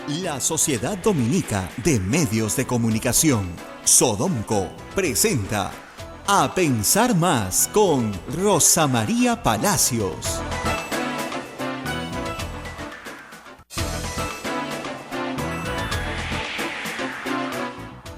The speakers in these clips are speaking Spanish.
La Sociedad Dominica de Medios de Comunicación, Sodomco, presenta A Pensar Más con Rosa María Palacios.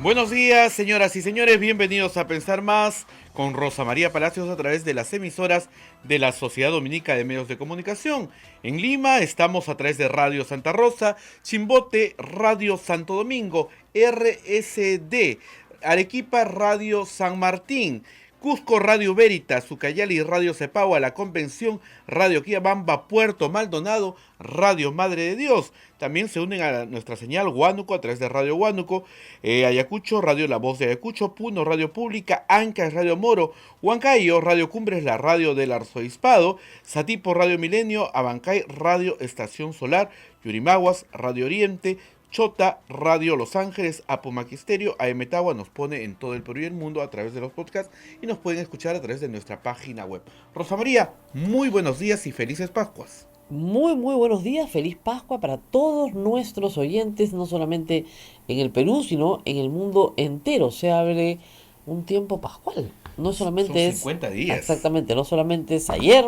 Buenos días, señoras y señores, bienvenidos a Pensar Más con Rosa María Palacios a través de las emisoras de la Sociedad Dominica de Medios de Comunicación. En Lima estamos a través de Radio Santa Rosa, Chimbote, Radio Santo Domingo, RSD, Arequipa, Radio San Martín, Cusco, Radio Veritas, Ucayali, Radio Cepagua, La Convención, Radio Quillabamba, Puerto Maldonado, Radio Madre de Dios. También se unen a nuestra señal Huánuco a través de Radio Huánuco, Ayacucho, Radio La Voz de Ayacucho, Puno, Radio Pública, Ancash, Radio Moro, Huancayo, Radio Cumbres, la radio del Arzobispado, Satipo, Radio Milenio, Abancay, Radio Estación Solar, Yurimaguas, Radio Oriente, Chota, Radio Los Ángeles, Apumaquisterio, AM Tagua nos pone en todo el Perú y el mundo a través de los podcasts y nos pueden escuchar a través de nuestra página web. Rosa María, muy buenos días y felices Pascuas. Muy buenos días, feliz Pascua para todos nuestros oyentes, no solamente en el Perú, sino en el mundo entero. Se abre un tiempo pascual. No solamente Son 50 días. Exactamente, no solamente es ayer,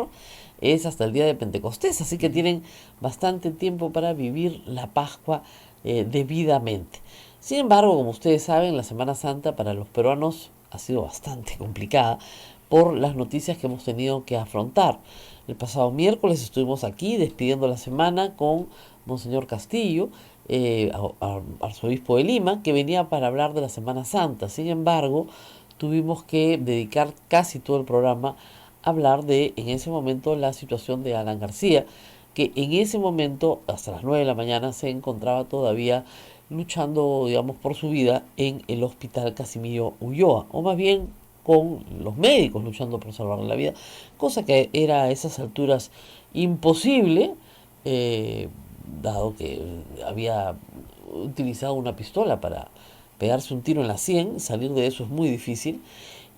es hasta el día de Pentecostés, así que tienen bastante tiempo para vivir la Pascua debidamente. Sin embargo, como ustedes saben, la Semana Santa para los peruanos ha sido bastante complicada por las noticias que hemos tenido que afrontar. El pasado miércoles estuvimos aquí despidiendo la semana con Monseñor Castillo, arzobispo de Lima, que venía para hablar de la Semana Santa. Sin embargo, tuvimos que dedicar casi todo el programa a hablar de, en ese momento, la situación de Alan García, que en ese momento, hasta las 9 de la mañana, se encontraba todavía luchando, digamos, por su vida en el Hospital Casimiro Ulloa, o más bien con los médicos luchando por salvarle la vida, cosa que era a esas alturas imposible, dado que había utilizado una pistola para pegarse un tiro en la sien. Salir de eso es muy difícil,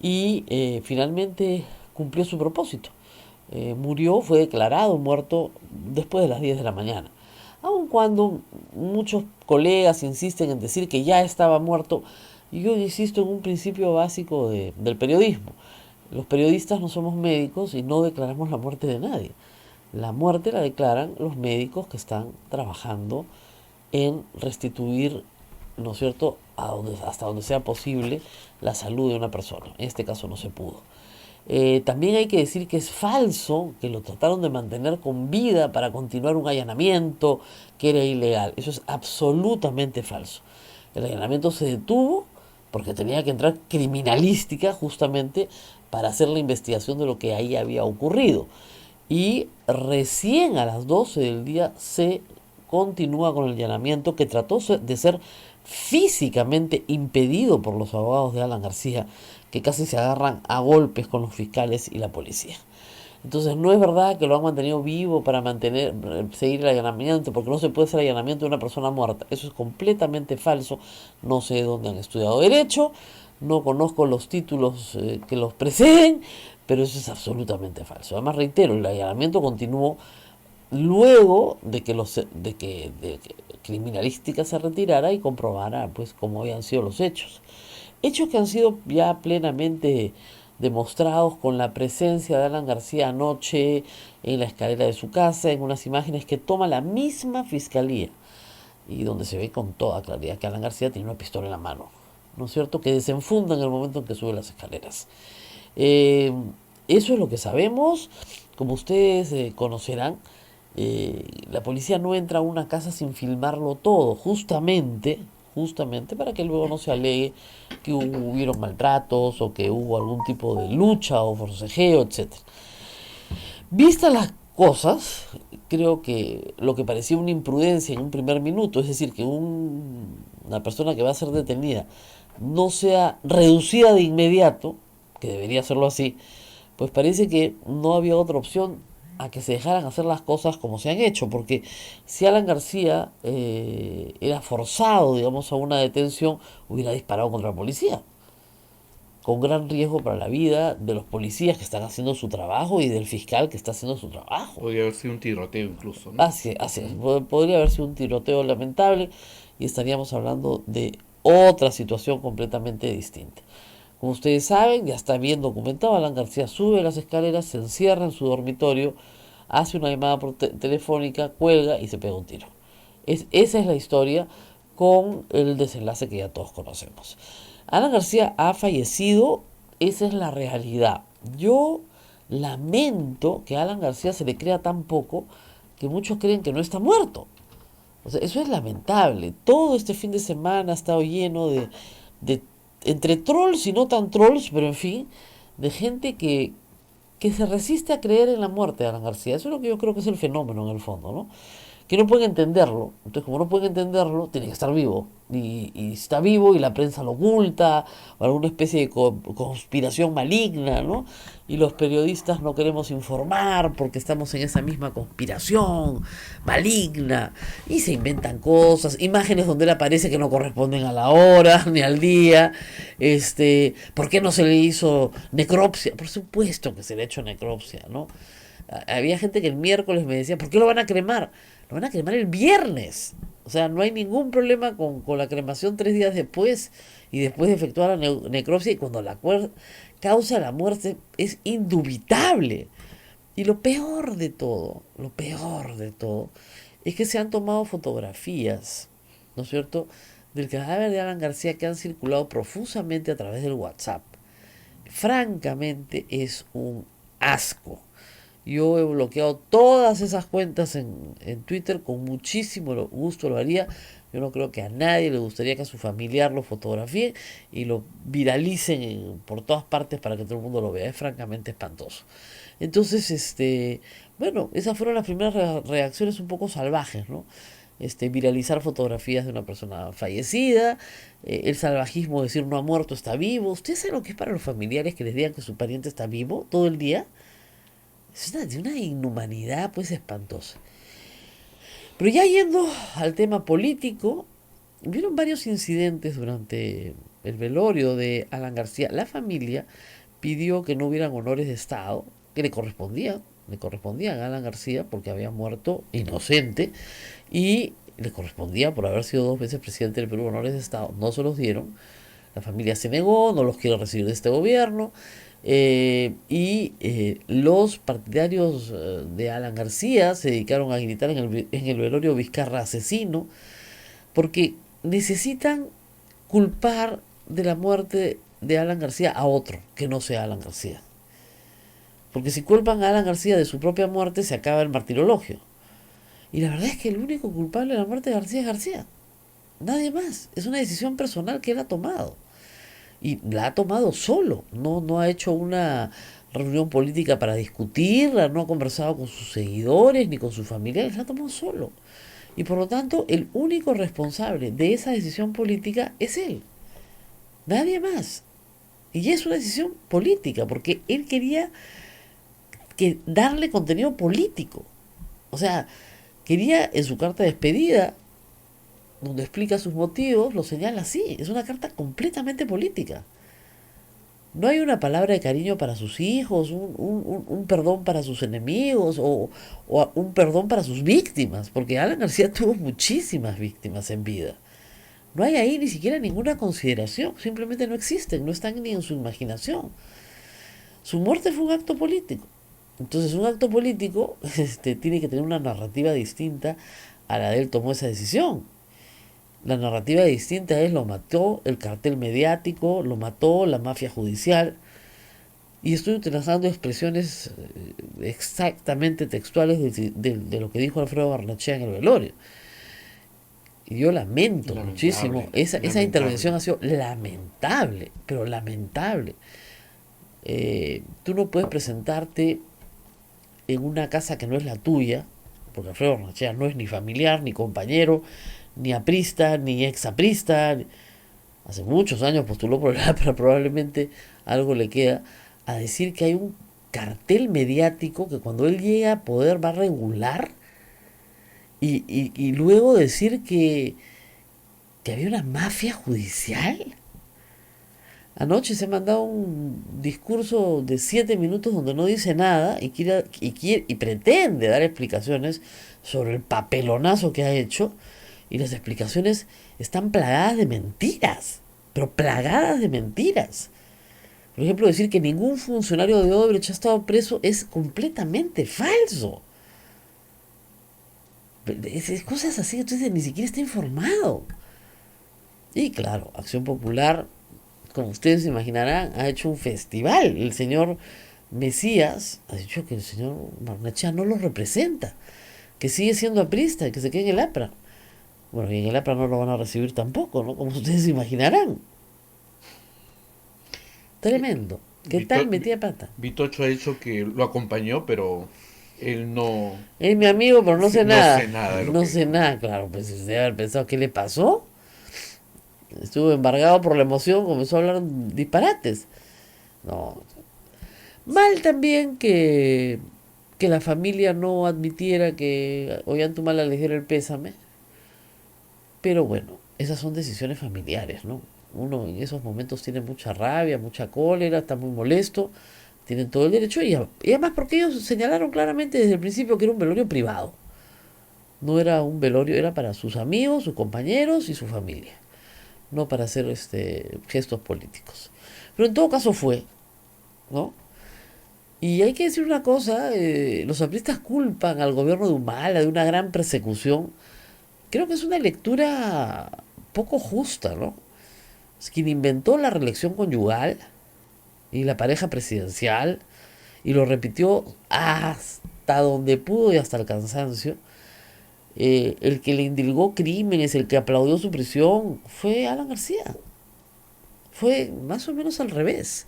y finalmente cumplió su propósito. Murió, fue declarado muerto después de las 10 de la mañana. Aun cuando muchos colegas insisten en decir que ya estaba muerto, yo insisto en un principio básico del periodismo. Los periodistas no somos médicos y no declaramos la muerte de nadie. La muerte la declaran los médicos que están trabajando en restituir, ¿no es cierto?, hasta donde sea posible la salud de una persona. En este caso no se pudo. También hay que decir que es falso que lo trataron de mantener con vida para continuar un allanamiento que era ilegal. Eso es absolutamente falso. El allanamiento se detuvo porque tenía que entrar criminalística justamente para hacer la investigación de lo que ahí había ocurrido. Y recién a las 12 del día se continúa con el allanamiento, que trató de ser físicamente impedido por los abogados de Alan García, que casi se agarran a golpes con los fiscales y la policía. Entonces no es verdad que lo han mantenido vivo para seguir el allanamiento, porque no se puede hacer allanamiento de una persona muerta. Eso es completamente falso. No sé dónde han estudiado Derecho, no conozco los títulos que los preceden, pero eso es absolutamente falso. Además, reitero, el allanamiento continuó luego de que criminalística se retirara y comprobara pues cómo habían sido los hechos. Hechos que han sido ya plenamente demostrados con la presencia de Alan García anoche en la escalera de su casa, en unas imágenes que toma la misma fiscalía y donde se ve con toda claridad que Alan García tiene una pistola en la mano, ¿no es cierto?, que desenfunda en el momento en que sube las escaleras. Eso es lo que sabemos. Como ustedes conocerán, la policía no entra a una casa sin filmarlo todo, justamente para que luego no se alegue que hubieron maltratos o que hubo algún tipo de lucha o forcejeo, etc. Vistas las cosas, creo que lo que parecía una imprudencia en un primer minuto, es decir, que una persona que va a ser detenida no sea reducida de inmediato, que debería serlo así, pues parece que no había otra opción a que se dejaran hacer las cosas como se han hecho, porque si Alan García era forzado, digamos, a una detención, hubiera disparado contra la policía. con gran riesgo para la vida de los policías que están haciendo su trabajo y del fiscal que está haciendo su trabajo. Podría haber sido un tiroteo incluso, ¿no? Así es. Podría haber sido un tiroteo lamentable y estaríamos hablando de otra situación completamente distinta. Como ustedes saben, ya está bien documentado, Alan García sube las escaleras, se encierra en su dormitorio, hace una llamada telefónica, cuelga y se pega un tiro. Esa es la historia con el desenlace que ya todos conocemos. Alan García ha fallecido, esa es la realidad. Yo lamento que a Alan García se le crea tan poco que muchos creen que no está muerto. O sea, eso es lamentable. Todo este fin de semana ha estado lleno de entre trolls y no tan trolls, pero en fin, de gente que se resiste a creer en la muerte de Alan García. Eso es lo que yo creo que es el fenómeno en el fondo, ¿no? Que no pueden entenderlo. Entonces, como no pueden entenderlo, tiene que estar vivo. Y está vivo y la prensa lo oculta, o alguna especie de conspiración maligna, ¿no? Y los periodistas no queremos informar porque estamos en esa misma conspiración maligna. Y se inventan cosas, imágenes donde él aparece que no corresponden a la hora ni al día. ¿Por qué no se le hizo necropsia? Por supuesto que se le ha hecho necropsia, ¿no? Había gente que el miércoles me decía, ¿por qué lo van a cremar? Lo van a cremar el viernes. O sea, no hay ningún problema con la cremación 3 días después y después de efectuar la necropsia y cuando la causa de la muerte es indubitable. Y lo peor de todo, es que se han tomado fotografías, ¿no es cierto?, del cadáver de Alan García que han circulado profusamente a través del WhatsApp. Francamente es un asco. Yo he bloqueado todas esas cuentas en Twitter, con muchísimo gusto lo haría. Yo no creo que a nadie le gustaría que a su familiar lo fotografíen y lo viralicen por todas partes para que todo el mundo lo vea. Es francamente espantoso. Entonces, bueno, esas fueron las primeras reacciones un poco salvajes, ¿no? Viralizar fotografías de una persona fallecida, el salvajismo de decir no ha muerto, está vivo. ¿Ustedes saben lo que es para los familiares que les digan que su pariente está vivo todo el día? Es de una inhumanidad pues espantosa. Pero ya yendo al tema político, hubieron varios incidentes durante el velorio de Alan García. La familia pidió que no hubieran honores de Estado, que le correspondían a Alan García porque había muerto inocente y le correspondía por haber sido 2 veces presidente del Perú honores de Estado. No se los dieron. La familia se negó, no los quiere recibir de este gobierno. Los partidarios de Alan García se dedicaron a gritar en el velorio Vizcarra asesino, porque necesitan culpar de la muerte de Alan García a otro que no sea Alan García. Porque si culpan a Alan García de su propia muerte, se acaba el martirologio. Y la verdad es que el único culpable de la muerte de García es García. Nadie más. Es una decisión personal que él ha tomado. Y la ha tomado solo. No ha hecho una reunión política para discutirla, no ha conversado con sus seguidores ni con sus familiares, la ha tomado solo. Y por lo tanto, el único responsable de esa decisión política es él. Nadie más. Y es una decisión política, porque él quería darle contenido político. O sea, quería en su carta de despedida, donde explica sus motivos, lo señala así. Es una carta completamente política. No hay una palabra de cariño para sus hijos, un perdón para sus enemigos o un perdón para sus víctimas, porque Alan García tuvo muchísimas víctimas en vida. No hay ahí ni siquiera ninguna consideración, simplemente no existen, no están ni en su imaginación. Su muerte fue un acto político. Entonces un acto político tiene que tener una narrativa distinta a la de él tomó esa decisión. La narrativa distinta es lo mató el cartel mediático, lo mató la mafia judicial. Y estoy utilizando expresiones exactamente textuales de lo que dijo Alfredo Barnechea en el velorio. Y yo lamento muchísimo. Esa intervención ha sido lamentable, pero lamentable. Tú no puedes presentarte en una casa que no es la tuya, porque Alfredo Barnechea no es ni familiar, ni compañero, ni aprista, ni exaprista. Hace muchos años postuló por pero probablemente algo le queda, a decir que hay un cartel mediático que cuando él llega a poder va a regular y luego decir que había una mafia judicial. Anoche se ha mandado un discurso de 7 minutos donde no dice nada y pretende dar explicaciones sobre el papelonazo que ha hecho. Y las explicaciones están plagadas de mentiras, pero plagadas de mentiras. Por ejemplo, decir que ningún funcionario de Odebrecht ha estado preso es completamente falso. Cosas así, entonces ni siquiera está informado. Y claro, Acción Popular, como ustedes se imaginarán, ha hecho un festival. El señor Mesías ha dicho que el señor Barnechea no lo representa, que sigue siendo aprista y que se quede en el APRA. Bueno, y en el APRA no lo van a recibir tampoco, ¿no? Como ustedes se imaginarán. Tremendo. ¿Qué tal metía pata? Vitocho ha dicho que lo acompañó, pero él no... Es mi amigo, pero no sé no nada. sé nada de lo No que... sé nada, claro. Pues se debe haber pensado, ¿qué le pasó? Estuvo embargado por la emoción, comenzó a hablar disparates. No. Mal también que la familia no admitiera que Ollanthumala les diera el pésame. Pero bueno, esas son decisiones familiares, ¿no? Uno en esos momentos tiene mucha rabia, mucha cólera, está muy molesto, tienen todo el derecho y además porque ellos señalaron claramente desde el principio que era un velorio privado. No era un velorio, era para sus amigos, sus compañeros y su familia, no para hacer gestos políticos. Pero en todo caso fue, ¿no? Y hay que decir una cosa, los apristas culpan al gobierno de Humala de una gran persecución. Creo que es una lectura poco justa, ¿no? Es quien inventó la reelección conyugal y la pareja presidencial y lo repitió hasta donde pudo y hasta el cansancio. El que le indilgó crímenes, el que aplaudió su prisión, fue Alan García. Fue más o menos al revés.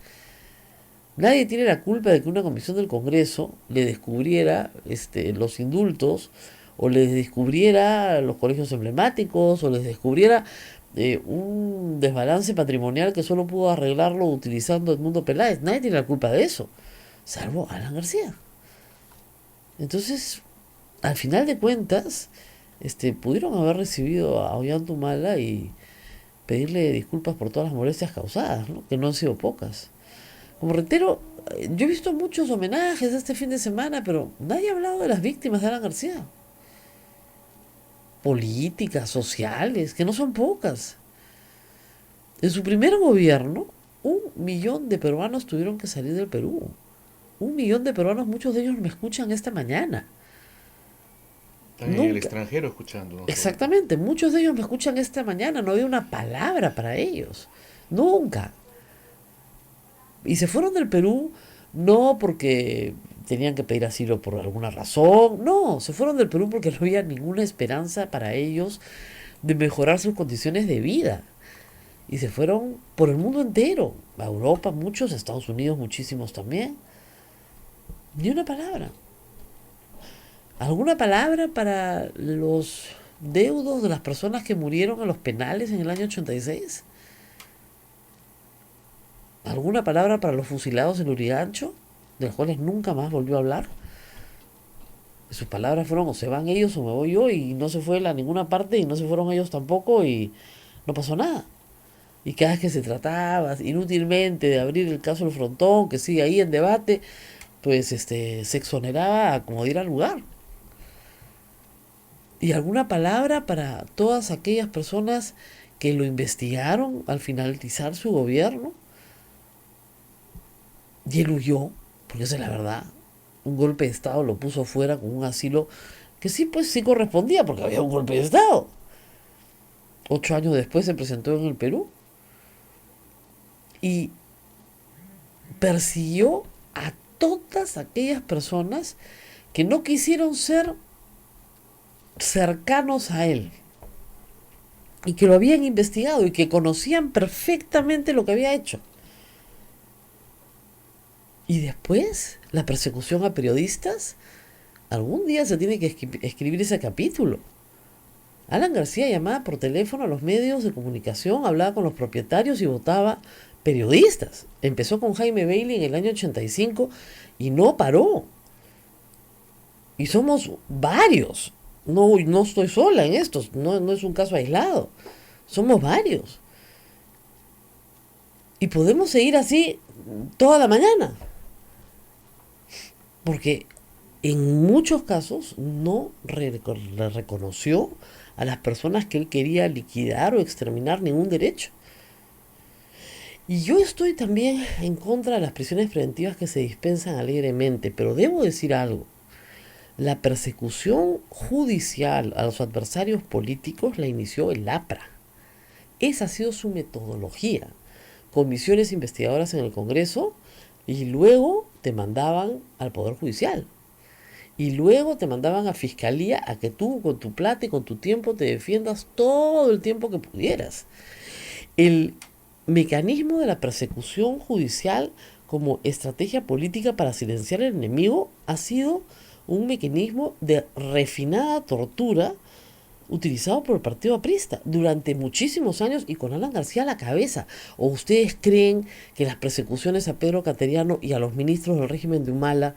Nadie tiene la culpa de que una comisión del Congreso le descubriera los indultos, o les descubriera los colegios emblemáticos, o les descubriera un desbalance patrimonial que solo pudo arreglarlo utilizando Edmundo Peláez. Nadie tiene la culpa de eso, salvo Alan García. Entonces, al final de cuentas, pudieron haber recibido a Ollanthumala y pedirle disculpas por todas las molestias causadas, ¿no? Que no han sido pocas. Como reitero, yo he visto muchos homenajes este fin de semana, pero nadie ha hablado de las víctimas de Alan García. Políticas, sociales, que no son pocas. En su primer gobierno, 1 millón de peruanos tuvieron que salir del Perú. 1 millón de peruanos, muchos de ellos me escuchan esta mañana. Están en el extranjero escuchando. ¿No? Exactamente, muchos de ellos me escuchan esta mañana, no había una palabra para ellos. Nunca. Y se fueron del Perú no porque tenían que pedir asilo por alguna razón, no, se fueron del Perú porque no había ninguna esperanza para ellos de mejorar sus condiciones de vida. Y se fueron por el mundo entero, a Europa muchos, a Estados Unidos muchísimos también. Ni una palabra. ¿Alguna palabra para los deudos de las personas que murieron en los penales en el año 86? ¿Alguna palabra para los fusilados en Lurigancho, de los cuales nunca más volvió a hablar? Sus palabras fueron: o se van ellos o me voy yo, y no se fue él a ninguna parte y no se fueron ellos tampoco y no pasó nada. Y cada vez que se trataba inútilmente de abrir el caso del Frontón, que sigue ahí en debate, pues se exoneraba a como diera lugar. ¿Y alguna palabra para todas aquellas personas que lo investigaron al finalizar su gobierno? Y él huyó, porque esa es la verdad. Un golpe de Estado lo puso fuera con un asilo que sí, pues sí correspondía, porque había un golpe de Estado. 8 años después se presentó en el Perú y persiguió a todas aquellas personas que no quisieron ser cercanos a él y que lo habían investigado y que conocían perfectamente lo que había hecho. Y después, la persecución a periodistas. Algún día se tiene que escribir ese capítulo. Alan García llamaba por teléfono a los medios de comunicación, hablaba con los propietarios y votaba periodistas. Empezó con Jaime Bailey en el año 85 y no paró. Y somos varios. No estoy sola en esto, no es un caso aislado. Somos varios. Y podemos seguir así toda la mañana. Porque en muchos casos no le reconoció a las personas que él quería liquidar o exterminar ningún derecho. Y yo estoy también en contra de las prisiones preventivas que se dispensan alegremente, pero debo decir algo. La persecución judicial a los adversarios políticos la inició el APRA. Esa ha sido su metodología. Comisiones investigadoras en el Congreso y luego te mandaban al Poder Judicial. Y luego te mandaban a Fiscalía a que tú con tu plata y con tu tiempo te defiendas todo el tiempo que pudieras. El mecanismo de la persecución judicial como estrategia política para silenciar al enemigo ha sido un mecanismo de refinada tortura utilizado por el partido aprista durante muchísimos años y con Alan García a la cabeza. ¿O ustedes creen que las persecuciones a Pedro Cateriano y a los ministros del régimen de Humala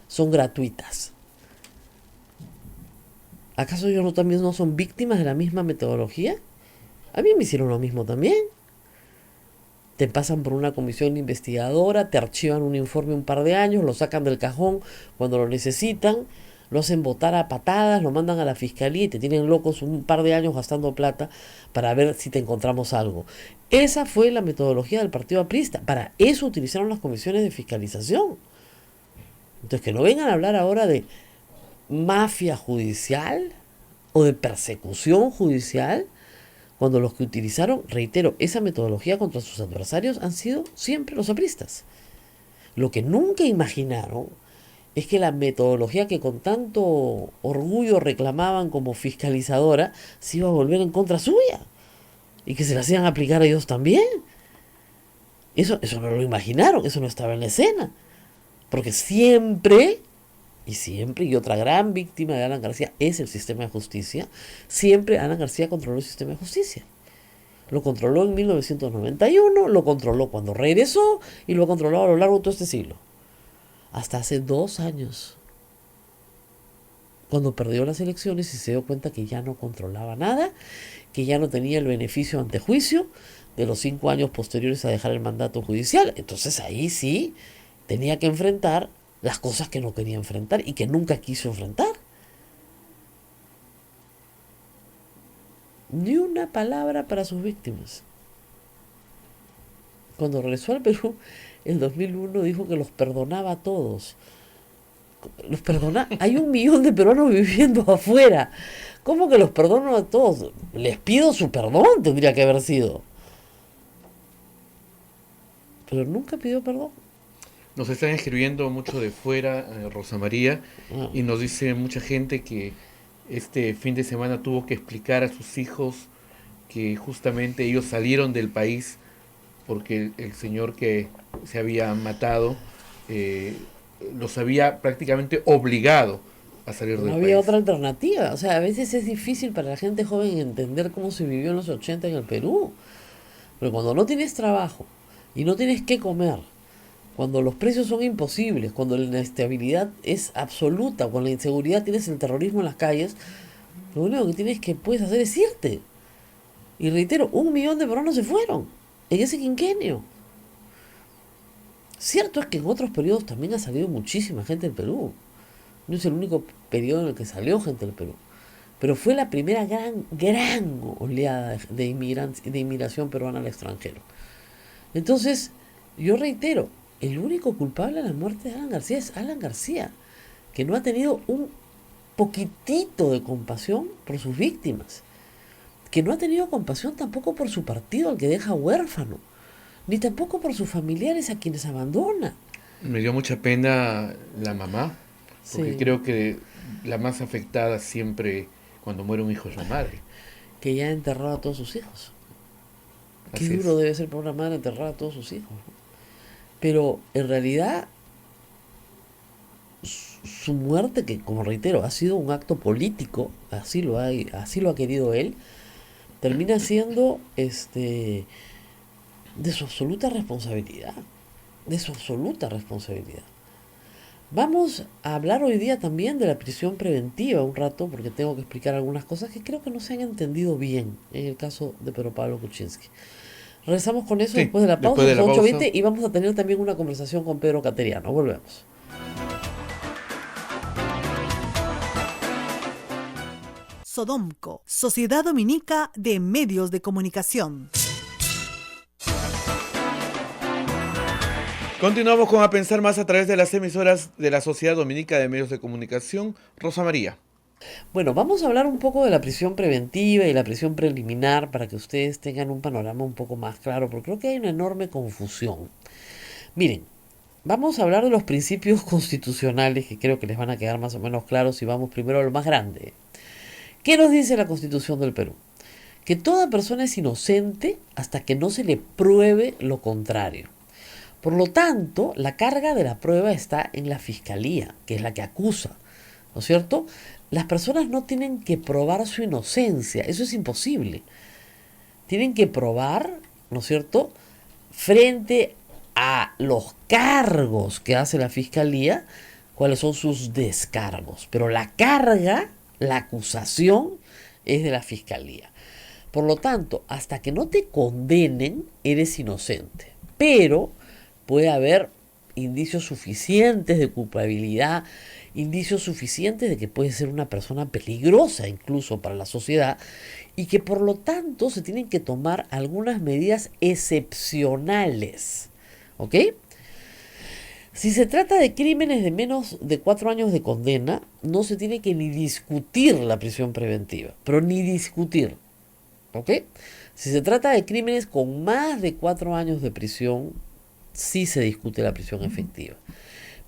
son gratuitas? ¿Acaso ellos no también no son víctimas de la misma metodología? A mí me hicieron lo mismo también. Te pasan por una comisión investigadora, te archivan un informe un par de años, lo sacan del cajón cuando lo necesitan, lo hacen botar a patadas, lo mandan a la fiscalía y te tienen locos un par de años gastando plata para ver si te encontramos algo. Esa fue la metodología del partido aprista. Para eso utilizaron las comisiones de fiscalización. Entonces, que no vengan a hablar ahora de mafia judicial o de persecución judicial, cuando los que utilizaron, reitero, esa metodología contra sus adversarios han sido siempre los apristas. Lo que nunca imaginaron es que la metodología que con tanto orgullo reclamaban como fiscalizadora se iba a volver en contra suya y que se la hacían aplicar a ellos también. Eso no lo imaginaron, eso no estaba en la escena. Porque siempre, y otra gran víctima de Alan García es el sistema de justicia, siempre Alan García controló el sistema de justicia. Lo controló en 1991, lo controló cuando regresó y lo ha controlado a lo largo de todo este siglo. Hasta hace 2 años, cuando perdió las elecciones y se dio cuenta que ya no controlaba nada, que ya no tenía el beneficio ante juicio de los 5 años posteriores a dejar el mandato judicial. Entonces ahí sí tenía que enfrentar las cosas que no quería enfrentar y que nunca quiso enfrentar. Ni una palabra para sus víctimas. Cuando regresó al Perú, en 2001 dijo que los perdonaba a todos. Los perdona. Hay 1 millón de peruanos viviendo afuera. ¿Cómo que los perdono a todos? Les pido su perdón, tendría que haber sido. Pero nunca pidió perdón. Nos están escribiendo mucho de fuera, Rosa María, y nos dice mucha gente que este fin de semana tuvo que explicar a sus hijos que justamente ellos salieron del país porque el señor que se había matado los había prácticamente obligado a salir del país. No había otra alternativa. O sea, a veces es difícil para la gente joven entender cómo se vivió en los 80 en el Perú. Pero cuando no tienes trabajo y no tienes qué comer, cuando los precios son imposibles, cuando la inestabilidad es absoluta, cuando la inseguridad tienes el terrorismo en las calles, lo único que puedes hacer es irte. Y reitero, 1 millón de peruanos se fueron en ese quinquenio. Cierto es que en otros periodos también ha salido muchísima gente del Perú. No es el único periodo en el que salió gente del Perú. Pero fue la primera gran oleada de inmigración peruana al extranjero. Entonces, yo reitero, el único culpable de la muerte de Alan García es Alan García, que no ha tenido un poquitito de compasión por sus víctimas, que no ha tenido compasión tampoco por su partido al que deja huérfano, ni tampoco por sus familiares a quienes abandona. Me dio mucha pena la mamá, porque Sí. creo que la más afectada siempre cuando muere un hijo es la madre. Que ya ha enterrado a todos sus hijos. Qué Así duro es. debe ser para una madre enterrar a todos sus hijos, ¿no? Pero en realidad su muerte, que como reitero, ha sido un acto político, así lo ha querido él, termina siendo de su absoluta responsabilidad. De su absoluta responsabilidad. Vamos a hablar hoy día también de la prisión preventiva un rato, porque tengo que explicar algunas cosas que creo que no se han entendido bien en el caso de Pedro Pablo Kuczynski. Regresamos con eso Sí, después de la pausa, después de la son pausa. 8:20 y vamos a tener también una conversación con Pedro Cateriano. Volvemos. Sodomco, Sociedad Dominica de Medios de Comunicación. Continuamos con A Pensar Más a través de las emisoras de la Sociedad Dominica de Medios de Comunicación. Rosa María. Bueno, vamos a hablar un poco de la prisión preventiva y la prisión preliminar para que ustedes tengan un panorama un poco más claro, porque creo que hay una enorme confusión. Miren, vamos a hablar de los principios constitucionales que creo que les van a quedar más o menos claros y vamos primero a lo más grande. ¿Qué nos dice la Constitución del Perú? Que toda persona es inocente hasta que no se le pruebe lo contrario. Por lo tanto, la carga de la prueba está en la fiscalía, que es la que acusa, ¿no es cierto? Las personas no tienen que probar su inocencia, eso es imposible. Tienen que probar, ¿no es cierto?, frente a los cargos que hace la fiscalía, cuáles son sus descargos. Pero la carga, la acusación, es de la fiscalía. Por lo tanto, hasta que no te condenen, eres inocente. Pero puede haber indicios suficientes de culpabilidad, indicios suficientes de que puede ser una persona peligrosa incluso para la sociedad y que por lo tanto se tienen que tomar algunas medidas excepcionales. ¿Ok? Si se trata de crímenes de menos de 4 años de condena, no se tiene que ni discutir la prisión preventiva, pero ni discutir. ¿Ok? Si se trata de crímenes con más de 4 años de prisión, sí se discute la prisión efectiva.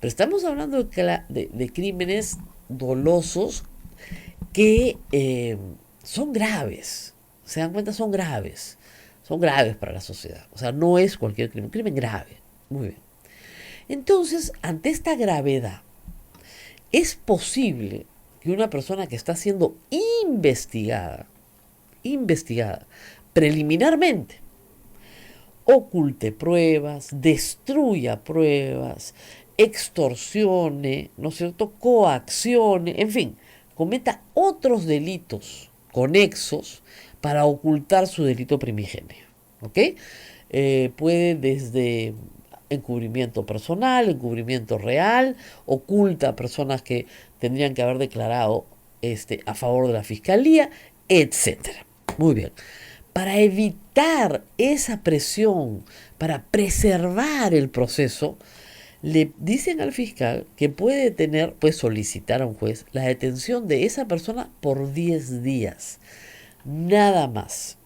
Pero estamos hablando de crímenes dolosos que son graves. ¿Se dan cuenta? Son graves. Son graves para la sociedad. O sea, no es cualquier crimen. Un crimen grave. Muy bien. Entonces, ante esta gravedad, es posible que una persona que está siendo investigada preliminarmente, oculte pruebas, destruya pruebas, extorsione, ¿no es cierto?, coaccione, en fin, cometa otros delitos conexos para ocultar su delito primigenio. ¿Ok? Puede desde encubrimiento personal, encubrimiento real, oculta a personas que tendrían que haber declarado a favor de la fiscalía, etcétera. Muy bien. Para evitar esa presión, para preservar el proceso, le dicen al fiscal que puede solicitar a un juez la detención de esa persona por 10 días. Nada más.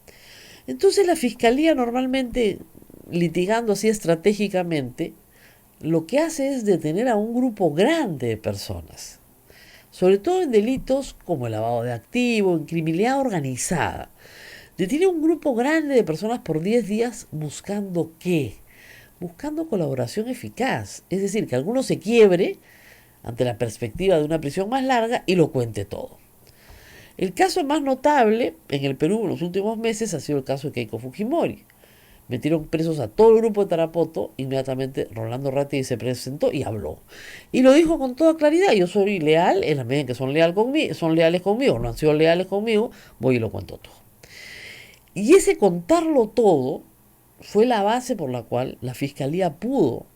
Entonces la fiscalía normalmente, litigando así estratégicamente, lo que hace es detener a un grupo grande de personas. Sobre todo en delitos como el lavado de activos, en criminalidad organizada. Detiene un grupo grande de personas por 10 días buscando ¿qué? Buscando colaboración eficaz. Es decir, que alguno se quiebre ante la perspectiva de una prisión más larga y lo cuente todo. El caso más notable en el Perú en los últimos meses ha sido el caso de Keiko Fujimori. Metieron presos a todo el grupo de Tarapoto. Inmediatamente Rolando Ratti se presentó y habló. Y lo dijo con toda claridad. Yo soy leal en la medida en que son leales conmigo. No han sido leales conmigo, voy y lo cuento todo. Y ese contarlo todo fue la base por la cual la fiscalía pudo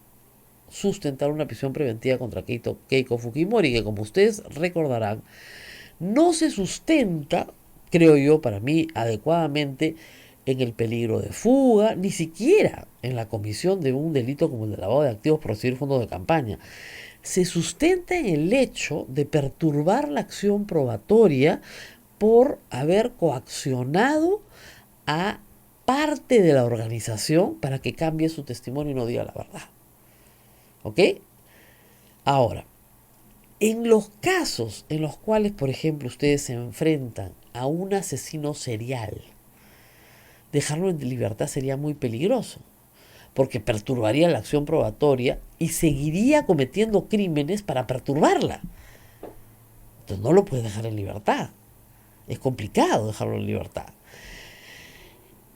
sustentar una prisión preventiva contra Keiko Fujimori, que como ustedes recordarán, no se sustenta, creo yo, para mí, adecuadamente en el peligro de fuga, ni siquiera en la comisión de un delito como el de lavado de activos por recibir fondos de campaña. Se sustenta en el hecho de perturbar la acción probatoria por haber coaccionado a parte de la organización para que cambie su testimonio y no diga la verdad. ¿Ok? Ahora, en los casos en los cuales, por ejemplo, ustedes se enfrentan a un asesino serial, dejarlo en libertad sería muy peligroso, porque perturbaría la acción probatoria y seguiría cometiendo crímenes para perturbarla. Entonces no lo puedes dejar en libertad. Es complicado dejarlo en libertad.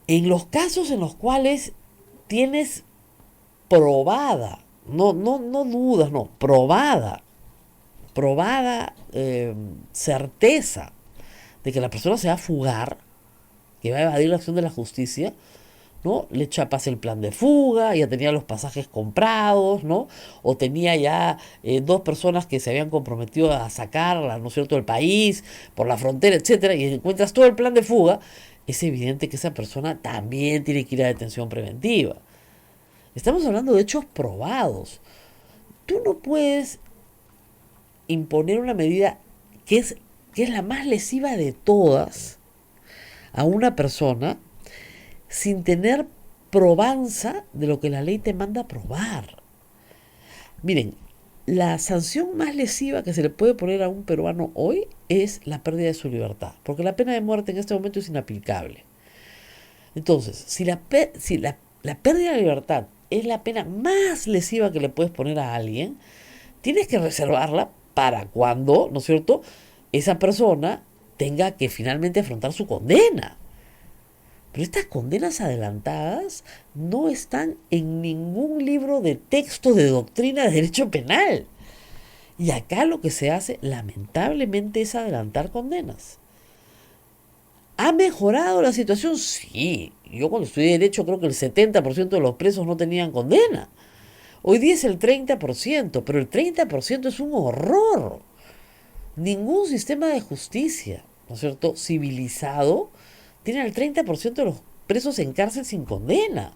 En los casos en los cuales tienes probada, no dudas, no, probada certeza de que la persona se va a fugar, que va a evadir la acción de la justicia, ¿no? Le chapas el plan de fuga, ya tenía los pasajes comprados, ¿no? O tenía ya dos personas que se habían comprometido a sacarla, ¿no es cierto?, del país, por la frontera, etcétera, y encuentras todo el plan de fuga. Es evidente que esa persona también tiene que ir a detención preventiva. Estamos hablando de hechos probados. Tú no puedes imponer una medida que es la más lesiva de todas a una persona sin tener probanza de lo que la ley te manda probar. Miren, la sanción más lesiva que se le puede poner a un peruano hoy es la pérdida de su libertad, porque la pena de muerte en este momento es inaplicable. Entonces, si la pérdida de libertad es la pena más lesiva que le puedes poner a alguien, tienes que reservarla para cuando, ¿no es cierto?, esa persona tenga que finalmente afrontar su condena. Pero estas condenas adelantadas no están en ningún libro de texto de doctrina de derecho penal. Y acá lo que se hace, lamentablemente, es adelantar condenas. ¿Ha mejorado la situación? Sí. Yo cuando estudié Derecho creo que el 70% de los presos no tenían condena. Hoy día es el 30%, pero el 30% es un horror. Ningún sistema de justicia, ¿no es cierto?, civilizado, tiene el 30% de los presos en cárcel sin condena.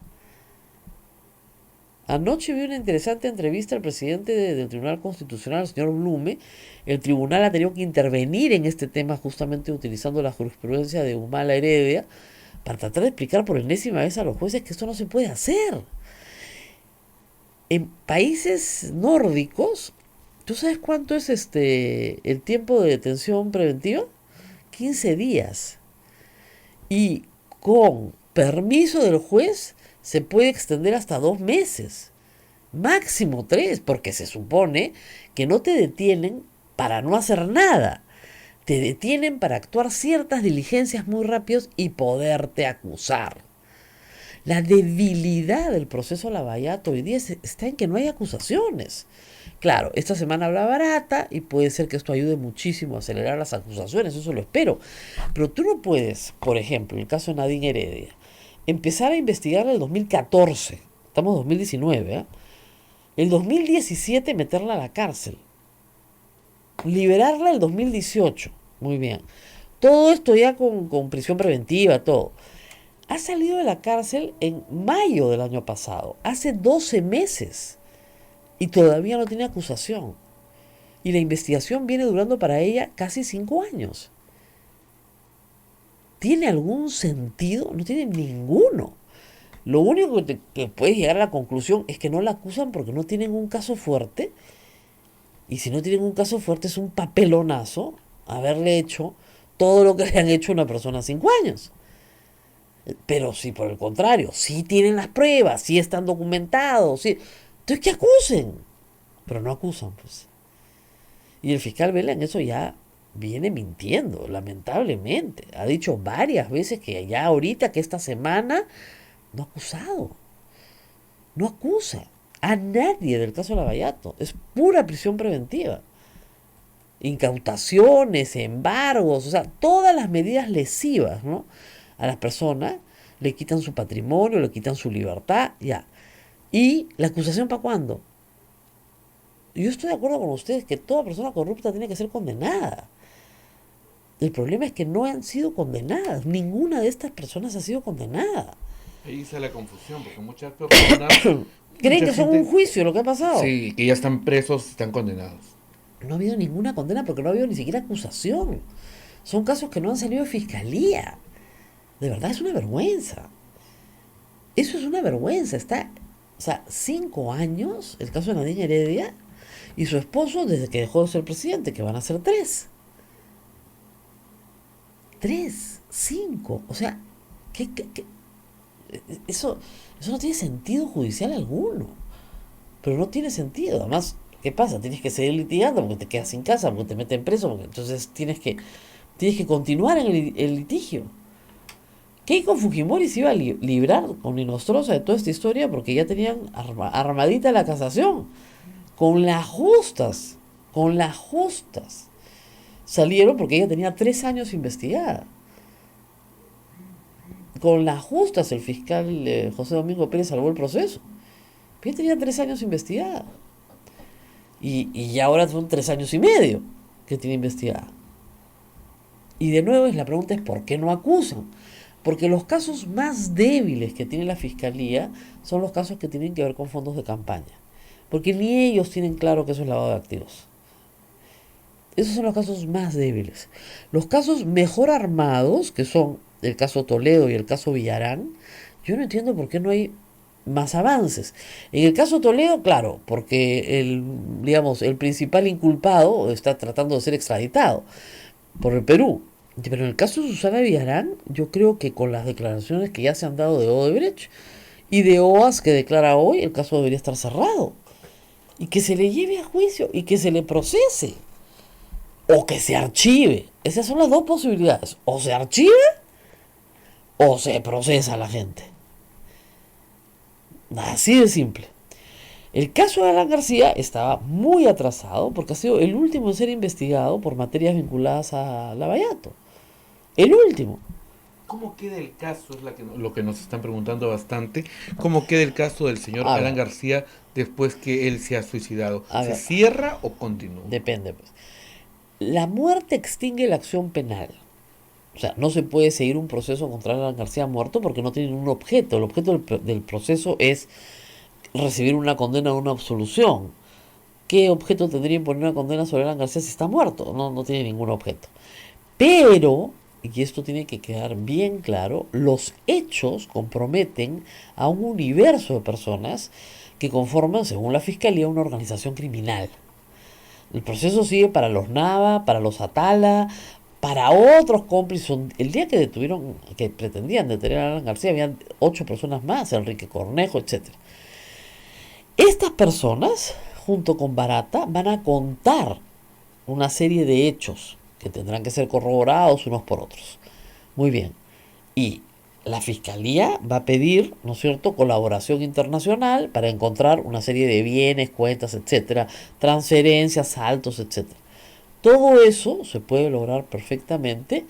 Anoche vi una interesante entrevista al presidente del Tribunal Constitucional, el señor Blume. El tribunal ha tenido que intervenir en este tema justamente utilizando la jurisprudencia de Humala Heredia para tratar de explicar por enésima vez a los jueces que esto no se puede hacer. En países nórdicos, ¿tú sabes cuánto es el tiempo de detención preventiva? 15 días. Y con permiso del juez se puede extender hasta 2 meses. Máximo 3, porque se supone que no te detienen para no hacer nada. Te detienen para actuar ciertas diligencias muy rápidos y poderte acusar. La debilidad del proceso Lavallato hoy día está en que no hay acusaciones. Claro, esta semana habla barata y puede ser que esto ayude muchísimo a acelerar las acusaciones, eso lo espero. Pero tú no puedes, por ejemplo, en el caso de Nadine Heredia, empezar a investigar en el 2014, estamos en 2019, ¿eh? El 2017 meterla a la cárcel, liberarla el 2018, muy bien. Todo esto ya con prisión preventiva, todo. Ha salido de la cárcel en mayo del año pasado, hace 12 meses, y todavía no tiene acusación. Y la investigación viene durando para ella casi 5 años. ¿Tiene algún sentido? No tiene ninguno. Lo único que puedes llegar a la conclusión es que no la acusan porque no tienen un caso fuerte. Y si no tienen un caso fuerte es un papelonazo haberle hecho todo lo que le han hecho a una persona 5 años. Pero si por el contrario, sí tienen las pruebas, sí están documentados, sí, entonces que acusen. Pero no acusan, pues. Y el fiscal Vela en eso ya viene mintiendo, lamentablemente. Ha dicho varias veces que ya ahorita, que esta semana, no ha acusado. No acusa a nadie del caso Lavallato. Es pura prisión preventiva. Incautaciones, embargos, o sea, todas las medidas lesivas, ¿no?, a las personas, le quitan su patrimonio, le quitan su libertad, ya. ¿Y la acusación para cuándo? Yo estoy de acuerdo con ustedes que toda persona corrupta tiene que ser condenada. El problema es que no han sido condenadas. Ninguna de estas personas ha sido condenada. Ahí está la confusión, porque muchas personas creen que son un juicio lo que ha pasado. Sí, que ya están presos, están condenados. No ha habido ninguna condena porque no ha habido ni siquiera acusación. Son casos que no han salido de fiscalía. De verdad es una vergüenza. Eso es una vergüenza. Está, o sea, 5 años el caso de Nadine Heredia y su esposo desde que dejó de ser presidente, que van a ser 3. 3, 5. O sea, Eso no tiene sentido judicial alguno. Pero no tiene sentido. Además, ¿qué pasa? Tienes que seguir litigando porque te quedas sin casa, porque te meten preso, porque entonces tienes que continuar en el litigio. Keiko Fujimori se iba a librar con Inostroza de toda esta historia porque ya tenían armadita la casación. Con las justas. Salieron porque ella tenía 3 años investigada. con las justas el fiscal José Domingo Pérez salvó el proceso. Pero ya tenía 3 años investigada. Y ahora son 3 años y medio que tiene investigada. Y de nuevo la pregunta es ¿por qué no acusan? Porque los casos más débiles que tiene la fiscalía son los casos que tienen que ver con fondos de campaña. Porque ni ellos tienen claro que eso es lavado de activos. Esos son los casos más débiles. Los casos mejor armados, que son el caso Toledo y el caso Villarán, yo no entiendo por qué no hay más avances. En el caso Toledo, claro, porque el principal inculpado está tratando de ser extraditado por el Perú. Pero en el caso de Susana Villarán, yo creo que con las declaraciones que ya se han dado de Odebrecht y de OAS que declara hoy, el caso debería estar cerrado. Y que se le lleve a juicio y que se le procese. O que se archive. Esas son las dos posibilidades. O se archiva o se procesa a la gente. Así de simple. El caso de Alan García estaba muy atrasado porque ha sido el último en ser investigado por materias vinculadas a Lavallato. El último. ¿Cómo queda el caso? Es lo que nos están preguntando bastante. ¿Cómo queda el caso del señor A ver. Alan García después que él se ha suicidado? A ¿Se ver. cierra o continúa? Depende, pues. La muerte extingue la acción penal. O sea, no se puede seguir un proceso contra Alan García muerto porque no tiene un objeto. El objeto del proceso es recibir una condena o una absolución. ¿Qué objeto tendría en poner una condena sobre Alan García si está muerto? No tiene ningún objeto. Pero, y esto tiene que quedar bien claro, los hechos comprometen a un universo de personas que conforman, según la Fiscalía, una organización criminal. El proceso sigue para los Nava, para los Atala, para otros cómplices. El día que pretendían detener a Alan García, habían 8 personas más, Enrique Cornejo, etc. Estas personas, junto con Barata, van a contar una serie de hechos que tendrán que ser corroborados unos por otros. Muy bien. Y la Fiscalía va a pedir, ¿no es cierto?, colaboración internacional para encontrar una serie de bienes, cuentas, etcétera, transferencias, saltos, etcétera. Todo eso se puede lograr perfectamente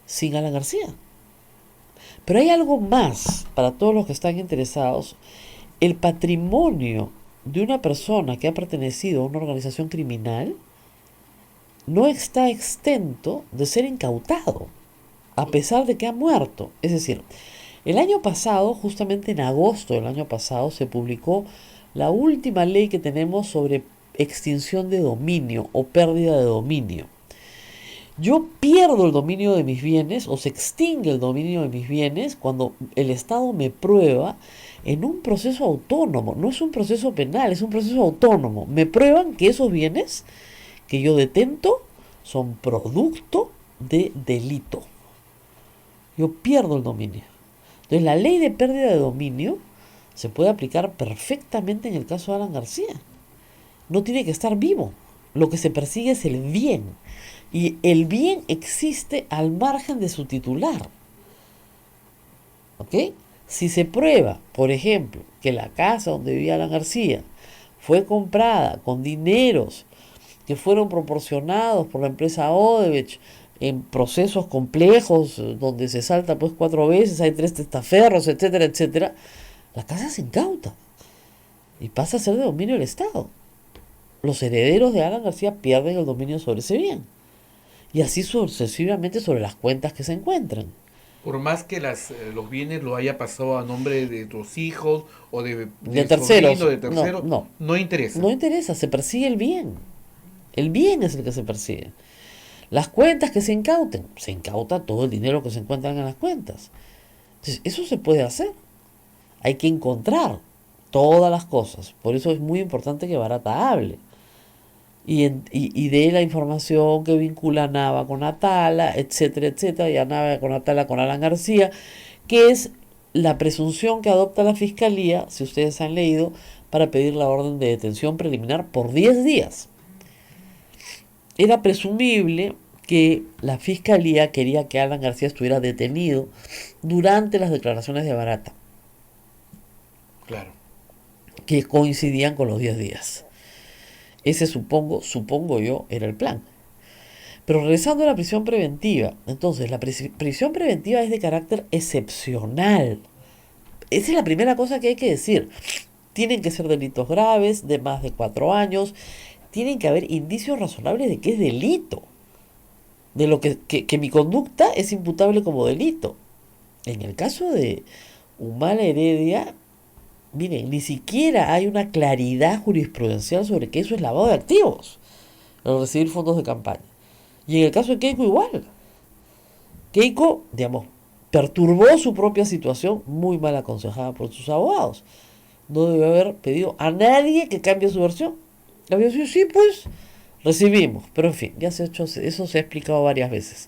sin Alan García. Pero hay algo más para todos los que están interesados. El patrimonio de una persona que ha pertenecido a una organización criminal no está exento de ser incautado, a pesar de que ha muerto. Es decir, el año pasado, justamente en agosto del año pasado, se publicó la última ley que tenemos sobre extinción de dominio o pérdida de dominio. Yo pierdo el dominio de mis bienes o se extingue el dominio de mis bienes cuando el Estado me prueba en un proceso autónomo. No es un proceso penal, es un proceso autónomo. Me prueban que esos bienes que yo detento son producto de delito. Yo pierdo el dominio. Entonces la ley de pérdida de dominio se puede aplicar perfectamente en el caso de Alan García. No tiene que estar vivo. Lo que se persigue es el bien. Y el bien existe al margen de su titular. ¿Ok? Si se prueba, por ejemplo, que la casa donde vivía Alan García fue comprada con dineros que fueron proporcionados por la empresa Odebrecht en procesos complejos donde se salta pues 4 veces, hay 3 testaferros, etcétera, etcétera, la casa se incauta y pasa a ser de dominio del Estado. Los herederos de Alan García pierden el dominio sobre ese bien. Y así sucesivamente sobre las cuentas que se encuentran. Por más que los bienes lo haya pasado a nombre de tus hijos o de terceros, sobrino, de terceros, no interesa. No interesa, se persigue el bien. El bien es el que se persigue. Las cuentas que se incauten, se incauta todo el dinero que se encuentran en las cuentas. Entonces, eso se puede hacer. Hay que encontrar todas las cosas. Por eso es muy importante que Barata hable. Y dé la información que vincula a Nava con Atala, etcétera, etcétera, y a Nava con Atala con Alan García, que es la presunción que adopta la Fiscalía, si ustedes han leído, para pedir la orden de detención preliminar por 10 días. Era presumible que la Fiscalía quería que Alan García estuviera detenido durante las declaraciones de Barata. Claro. Que coincidían con los 10 días. Ese supongo yo, era el plan. Pero regresando a la prisión preventiva, entonces la prisión preventiva es de carácter excepcional. Esa es la primera cosa que hay que decir. Tienen que ser delitos graves, de más de 4 años. Tienen que haber indicios razonables de que es delito. De lo que mi conducta es imputable como delito. En el caso de Humala Heredia, miren, ni siquiera hay una claridad jurisprudencial sobre que eso es lavado de activos, el recibir fondos de campaña. Y en el caso de Keiko igual. Keiko, digamos, perturbó su propia situación, muy mal aconsejada por sus abogados. No debe haber pedido a nadie que cambie su versión. Había sido, sí, pues, recibimos. Pero en fin, ya se ha hecho, eso se ha explicado varias veces.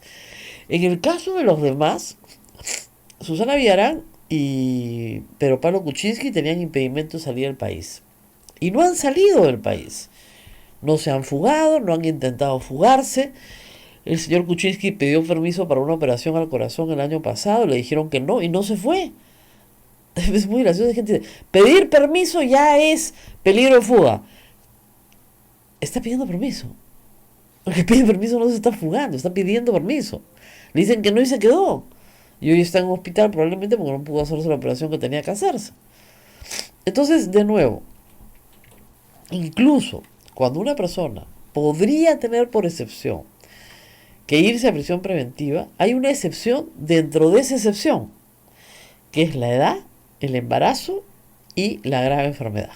En el caso de los demás, Susana Villarán y Pedro Pablo Kuczynski tenían impedimento de salir del país. Y no han salido del país. No se han fugado, no han intentado fugarse. El señor Kuczynski pidió permiso para una operación al corazón el año pasado, le dijeron que no y no se fue. Es muy gracioso, la gente dice, pedir permiso ya es peligro de fuga. Está pidiendo permiso. El que pide permiso no se está fugando, está pidiendo permiso. Le dicen que no y se quedó. Y hoy está en un hospital probablemente porque no pudo hacerse la operación que tenía que hacerse. Entonces, de nuevo, incluso cuando una persona podría tener por excepción que irse a prisión preventiva, hay una excepción dentro de esa excepción, que es la edad, el embarazo y la grave enfermedad.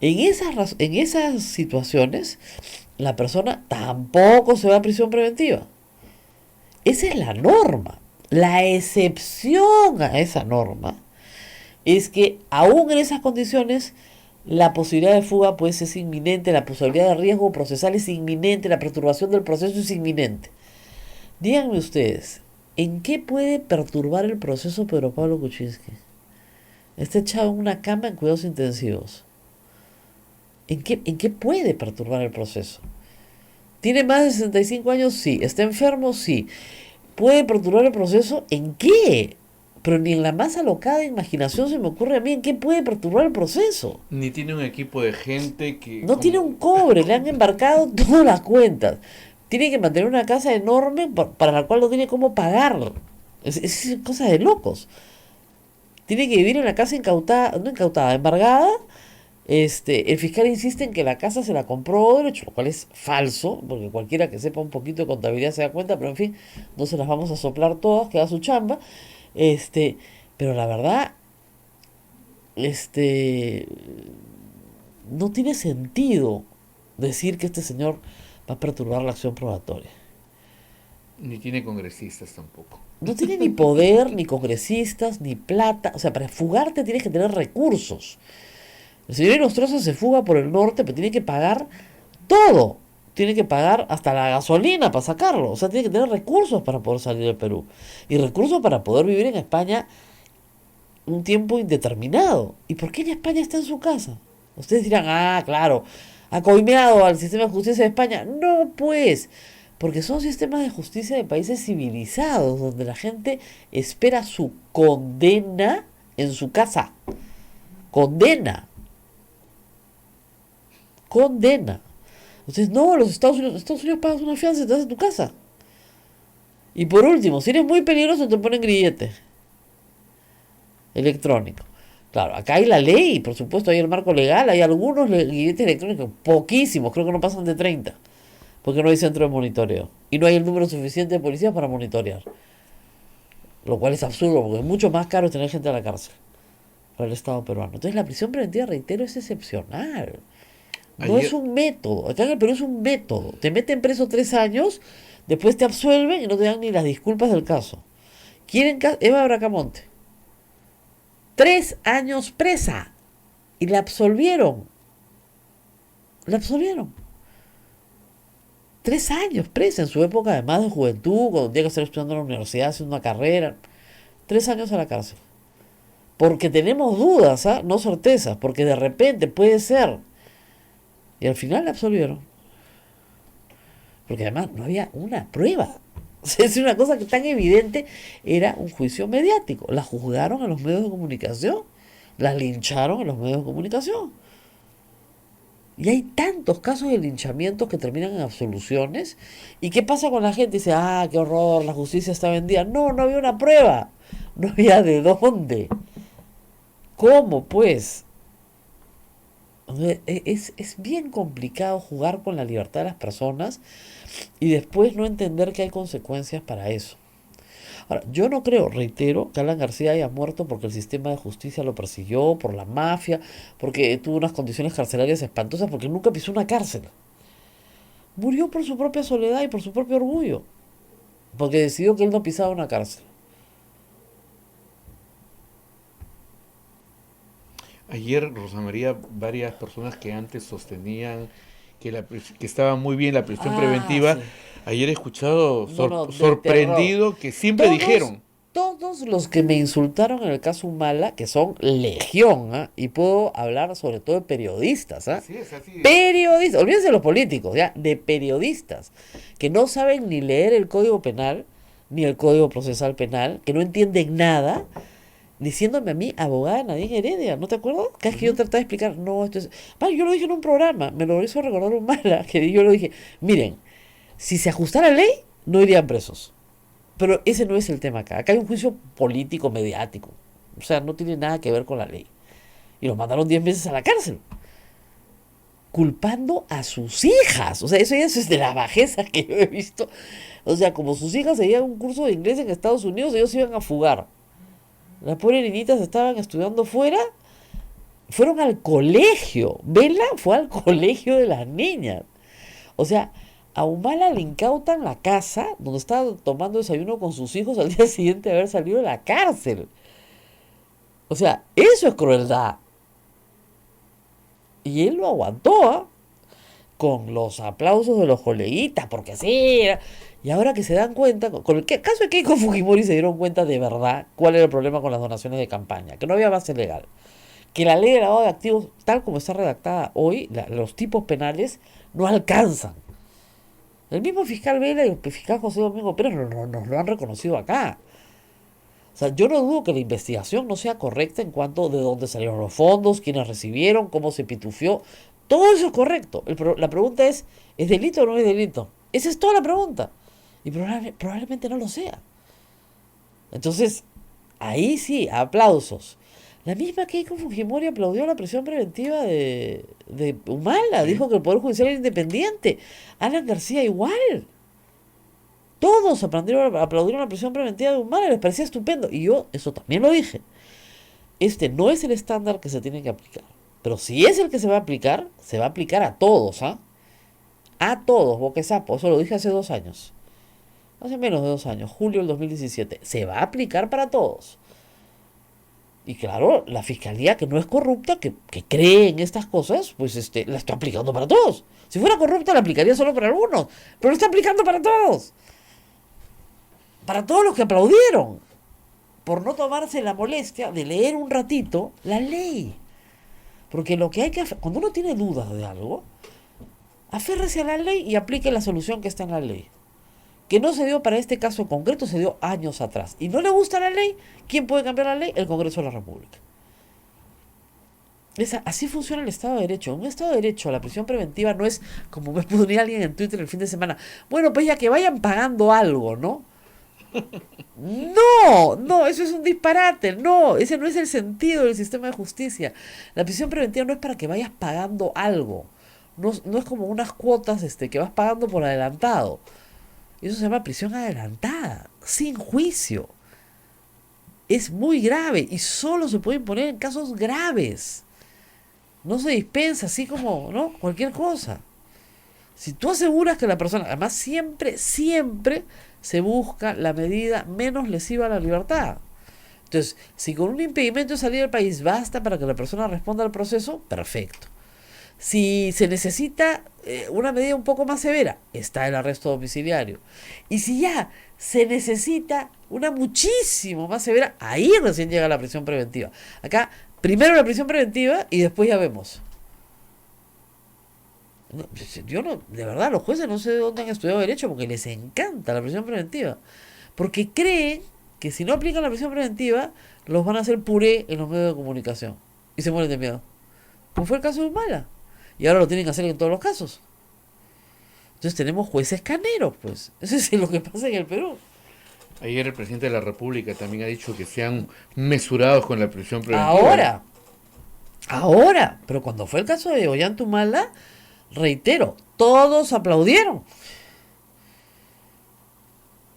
En esas situaciones, la persona tampoco se va a prisión preventiva. Esa es la norma. La excepción a esa norma es que aún en esas condiciones la posibilidad de fuga pues es inminente, la posibilidad de riesgo procesal es inminente, la perturbación del proceso es inminente. Díganme ustedes, ¿en qué puede perturbar el proceso Pedro Pablo Kuczynski? Está echado en una cama en cuidados intensivos. ¿En qué puede perturbar el proceso? ¿Tiene más de 65 años? Sí. ¿Está enfermo? Sí. ¿Puede perturbar el proceso? ¿En qué? Pero ni en la más alocada imaginación se me ocurre a mí en qué puede perturbar el proceso. Ni tiene un equipo de gente que... No tiene un cobre, le han embarcado todas las cuentas. Tiene que mantener una casa enorme para la cual no tiene cómo pagar. Es cosa de locos. Tiene que vivir en la casa incautada, no incautada, embargada. El fiscal insiste en que la casa se la compró derecho, lo cual es falso, porque cualquiera que sepa un poquito de contabilidad se da cuenta, pero en fin, no se las vamos a soplar todas, queda su chamba. Pero la verdad, no tiene sentido decir que este señor va a perturbar la acción probatoria. Ni tiene congresistas tampoco. No tiene ni poder, ni congresistas, ni plata. O sea, para fugarte tienes que tener recursos. El señor Inostroza se fuga por el norte, pero tiene que pagar todo. Tiene que pagar hasta la gasolina para sacarlo. O sea, tiene que tener recursos para poder salir del Perú. Y recursos para poder vivir en España un tiempo indeterminado. ¿Y por qué en España está en su casa? Ustedes dirán, ah, claro, ha coimeado al sistema de justicia de España. No, pues, porque son sistemas de justicia de países civilizados, donde la gente espera su condena en su casa. Condena. Entonces, no, los Estados Unidos pagas una fianza y te das en tu casa. Y por último, si eres muy peligroso, te ponen grillete electrónico. Claro, acá hay la ley, por supuesto, hay el marco legal, hay algunos grilletes electrónicos, poquísimos, creo que no pasan de 30, porque no hay centro de monitoreo. Y no hay el número suficiente de policías para monitorear. Lo cual es absurdo, porque es mucho más caro tener gente a la cárcel para el Estado peruano. Entonces, la prisión preventiva, reitero, es excepcional. No es un método. Acá en el Perú es un método. Te meten preso 3 años, después te absuelven y no te dan ni las disculpas del caso. Eva Bracamonte. 3 años presa. Y la absolvieron. 3 años presa en su época, además de juventud, cuando tenía que estar estudiando en la universidad, haciendo una carrera. 3 años a la cárcel. Porque tenemos dudas, no certezas. Porque de repente puede ser. Y al final la absolvieron. Porque además no había una prueba. O sea, es una cosa que tan evidente, era un juicio mediático. La juzgaron en los medios de comunicación. La lincharon en los medios de comunicación. Y hay tantos casos de linchamientos que terminan en absoluciones. ¿Y qué pasa con la gente? Dice, ah, qué horror, la justicia está vendida. No, no había una prueba. No había de dónde. ¿Cómo, pues? Es bien complicado jugar con la libertad de las personas y después no entender que hay consecuencias para eso. Ahora, yo no creo, reitero, que Alan García haya muerto porque el sistema de justicia lo persiguió, por la mafia, porque tuvo unas condiciones carcelarias espantosas, porque nunca pisó una cárcel. Murió por su propia soledad y por su propio orgullo, porque decidió que él no pisaba una cárcel. Ayer, Rosa María, varias personas que antes sostenían que estaba muy bien la prisión Ah, preventiva, sí. ayer he escuchado No, no, de terror. sorprendido que siempre Todos, dijeron, todos los que me insultaron en el caso Humala, que son legión, ¿ah? Y puedo hablar sobre todo de periodistas, ¿ah? así es. Periodistas, olvídense de los políticos, ya, de periodistas, que no saben ni leer el Código Penal, ni el Código Procesal Penal, que no entienden nada, diciéndome a mí, abogada Nadine Heredia, ¿no te acuerdas? Que es que yo trataba de explicar, no, esto es... Vale, yo lo dije en un programa, me lo hizo recordar Humala, que yo lo dije, miren, si se ajustara la ley, no irían presos. Pero ese no es el tema acá. Acá hay un juicio político, mediático. O sea, no tiene nada que ver con la ley. Y los mandaron 10 meses a la cárcel. Culpando a sus hijas. O sea, eso ya es de la bajeza que yo he visto. O sea, como sus hijas seguían un curso de inglés en Estados Unidos, ellos iban a fugar. Las pobres niñitas estaban estudiando fuera. Fueron al colegio. Vela fue al colegio de las niñas. O sea, a Humala le incautan la casa donde estaba tomando desayuno con sus hijos al día siguiente de haber salido de la cárcel. O sea, eso es crueldad. Y él lo aguantó, ¿ah? Con los aplausos de los coleguitas, porque sí. Y ahora que se dan cuenta, con el caso de Keiko Fujimori se dieron cuenta de verdad cuál era el problema con las donaciones de campaña, que no había base legal. Que la ley de lavado de activos, tal como está redactada hoy, los tipos penales no alcanzan. El mismo fiscal Vela y el fiscal José Domingo Pérez nos lo han reconocido acá. O sea, yo no dudo que la investigación no sea correcta en cuanto de dónde salieron los fondos, quiénes recibieron, cómo se pitufió. Todo eso es correcto. La pregunta ¿es delito o no es delito? Esa es toda la pregunta. Y probablemente no lo sea. Entonces, ahí sí, aplausos. La misma Keiko Fujimori aplaudió la prisión preventiva de Humala. Sí. Dijo que el Poder Judicial era independiente. Alan García igual. Todos aplaudieron la prisión preventiva de Humala. Les parecía estupendo. Y yo eso también lo dije. Este no es el estándar que se tiene que aplicar. Pero si es el que se va a aplicar a todos, ¿ah? A todos, boquesapo. Eso lo dije hace 2 años. Hace menos de 2 años, julio del 2017. Se va a aplicar para todos. Y claro, la fiscalía que no es corrupta, que cree en estas cosas, pues la está aplicando para todos. Si fuera corrupta, la aplicaría solo para algunos. Pero lo está aplicando para todos. Para todos los que aplaudieron. Por no tomarse la molestia de leer un ratito la ley. Porque lo que hay que hacer, cuando uno tiene dudas de algo, aférrese a la ley y aplique la solución que está en la ley. Que no se dio para este caso concreto, se dio años atrás. Y no le gusta la ley, ¿quién puede cambiar la ley? El Congreso de la República. Así funciona el Estado de Derecho. En un Estado de Derecho, la prisión preventiva no es como me puso alguien en Twitter el fin de semana. Bueno, pues ya que vayan pagando algo, ¿no? No, no, eso es un disparate. No, ese no es el sentido del sistema de justicia. La prisión preventiva no es para que vayas pagando algo. No, no es como unas cuotas que vas pagando por adelantado. Eso se llama prisión adelantada, sin juicio. Es muy grave y solo se puede imponer en casos graves. No se dispensa así como, ¿no? Cualquier cosa. Si tú aseguras que la persona, además siempre, siempre se busca la medida menos lesiva a la libertad. Entonces, si con un impedimento de salir del país basta para que la persona responda al proceso, perfecto. Si se necesita una medida un poco más severa, está el arresto domiciliario. Y si ya se necesita una muchísimo más severa, ahí recién llega la prisión preventiva. Acá, primero la prisión preventiva y después ya vemos. No, yo no, de verdad, los jueces no sé de dónde han estudiado derecho porque les encanta la prisión preventiva. Porque creen que si no aplican la prisión preventiva, los van a hacer puré en los medios de comunicación. Y se mueren de miedo. Como fue el caso de Humala. y ahora lo tienen que hacer en todos los casos. Entonces tenemos jueces caneros, pues. Eso es lo que pasa en el Perú. Ayer el presidente de la República también ha dicho que sean mesurados con la prisión preventiva. Ahora, pero cuando fue el caso de Ollantumala, reitero, todos aplaudieron.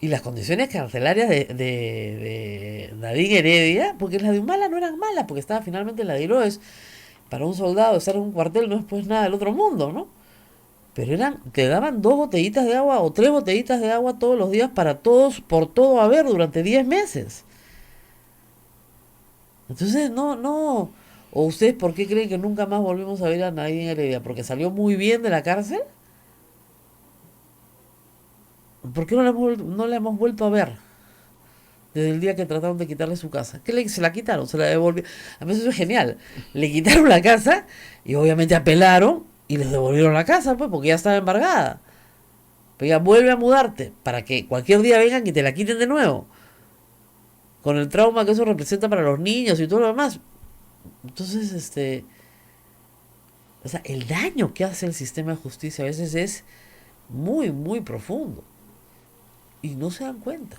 Y las condiciones carcelarias de Nadine Heredia, porque las de Humala no eran malas, porque estaba finalmente en la de Iroes. Para un soldado estar en un cuartel no es pues nada del otro mundo, ¿no? Pero te daban 2 botellitas de agua o 3 botellitas de agua todos los días para todos, por todo haber, durante 10 meses. Entonces, no. ¿O ustedes por qué creen que nunca más volvimos a ver a Nadine Heredia? ¿Porque salió muy bien de la cárcel? ¿Por qué no la hemos vuelto a ver? Desde el día que trataron de quitarle su casa. Se la quitaron, se la devolvieron. A mí eso es genial. Le quitaron la casa y obviamente apelaron y les devolvieron la casa, pues, porque ya estaba embargada. Pero ya vuelve a mudarte para que cualquier día vengan y te la quiten de nuevo. Con el trauma que eso representa para los niños y todo lo demás. Entonces, o sea, el daño que hace el sistema de justicia a veces es muy, muy profundo. Y no se dan cuenta.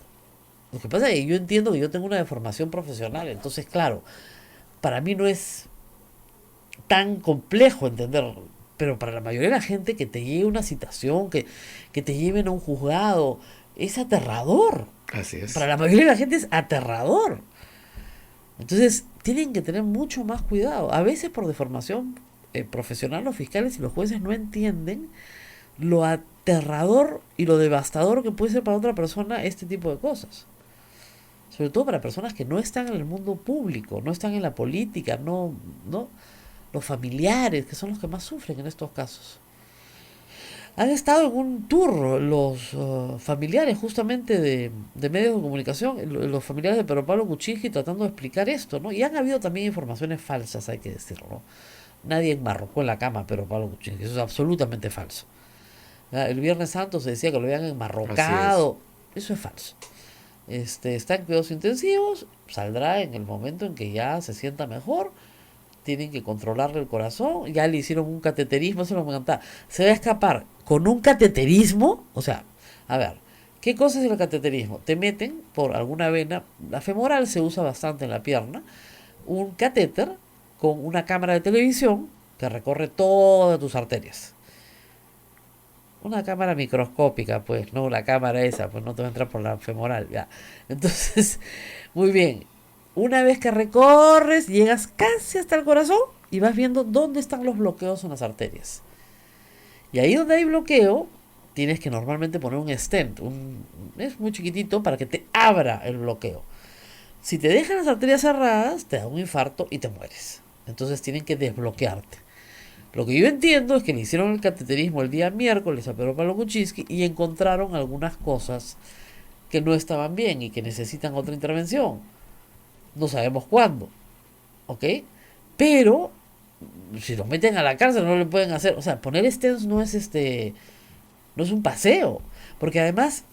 Lo que pasa es que yo entiendo que yo tengo una deformación profesional, entonces claro, para mí no es tan complejo entenderlo, pero para la mayoría de la gente que te lleve una citación, que te lleven a un juzgado, es aterrador. Así es. Para la mayoría de la gente es aterrador. Entonces tienen que tener mucho más cuidado. A veces por deformación profesional los fiscales y los jueces no entienden lo aterrador y lo devastador que puede ser para otra persona este tipo de cosas. Sobre todo para personas que no están en el mundo público, no están en la política, no los familiares, que son los que más sufren en estos casos. Han estado en un tour los familiares justamente de medios de comunicación, los familiares de Pedro Pablo Kuczynski tratando de explicar esto, ¿no? Y han habido también informaciones falsas, hay que decirlo, ¿no? Nadie enmarrocó en la cama a Pedro Pablo Kuczynski, eso es absolutamente falso. El Viernes Santo se decía que lo habían enmarrocado, eso es falso. Está en cuidados intensivos, saldrá en el momento en que ya se sienta mejor, tienen que controlarle el corazón, ya le hicieron un cateterismo, eso no me encanta. Se va a escapar con un cateterismo, o sea, a ver, ¿qué cosa es el cateterismo? Te meten por alguna vena, la femoral se usa bastante en la pierna, un catéter con una cámara de televisión que recorre todas tus arterias. Una cámara microscópica, pues, no la cámara esa, pues no te va a entrar por la femoral, ya. Entonces, muy bien. Una vez que recorres, llegas casi hasta el corazón y vas viendo dónde están los bloqueos en las arterias. Y ahí donde hay bloqueo, tienes que normalmente poner un stent, es muy chiquitito para que te abra el bloqueo. Si te dejan las arterias cerradas, te da un infarto y te mueres. Entonces tienen que desbloquearte. Lo que yo entiendo es que le hicieron el cateterismo el día miércoles a Pedro Pablo Kuczynski y encontraron algunas cosas que no estaban bien y que necesitan otra intervención. No sabemos cuándo, ¿ok? Pero si lo meten a la cárcel no le pueden hacer, o sea, poner stents no es no es un paseo, porque además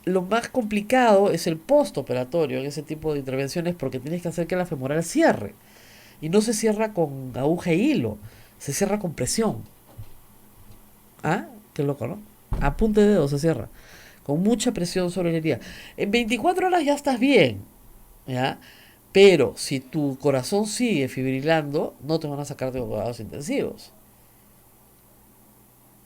lo más complicado es el postoperatorio en ese tipo de intervenciones, porque tienes que hacer que la femoral cierre y no se cierra con aguja e hilo, se cierra con presión. Ah, qué loco, ¿no? A punta de dedo se cierra, con mucha presión sobre la herida. En 24 horas ya estás bien, ¿ya? Pero si tu corazón sigue fibrilando, no te van a sacar de cuidados intensivos.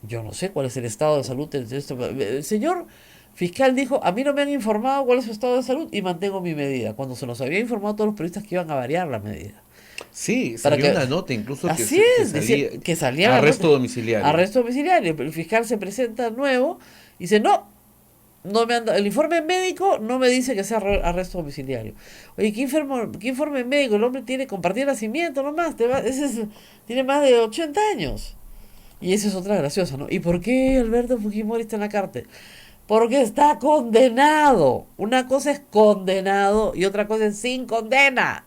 Yo no sé cuál es el estado de salud de esto. El señor fiscal dijo, a mí no me han informado cuál es su estado de salud y mantengo mi medida. Cuando se nos había informado a todos los periodistas que iban a variar la medida. Sí, salió una nota incluso así que salía arresto domiciliario. Arresto domiciliario. El fiscal se presenta nuevo y dice, no me han dado, el informe médico no me dice que sea arresto domiciliario. Oye, ¿qué informe médico? El hombre tiene compartido nacimiento nomás, tiene más de 80 años. Y esa es otra graciosa, ¿no? ¿Y por qué Alberto Fujimori está en la cárcel? Porque está condenado. Una cosa es condenado y otra cosa es sin condena.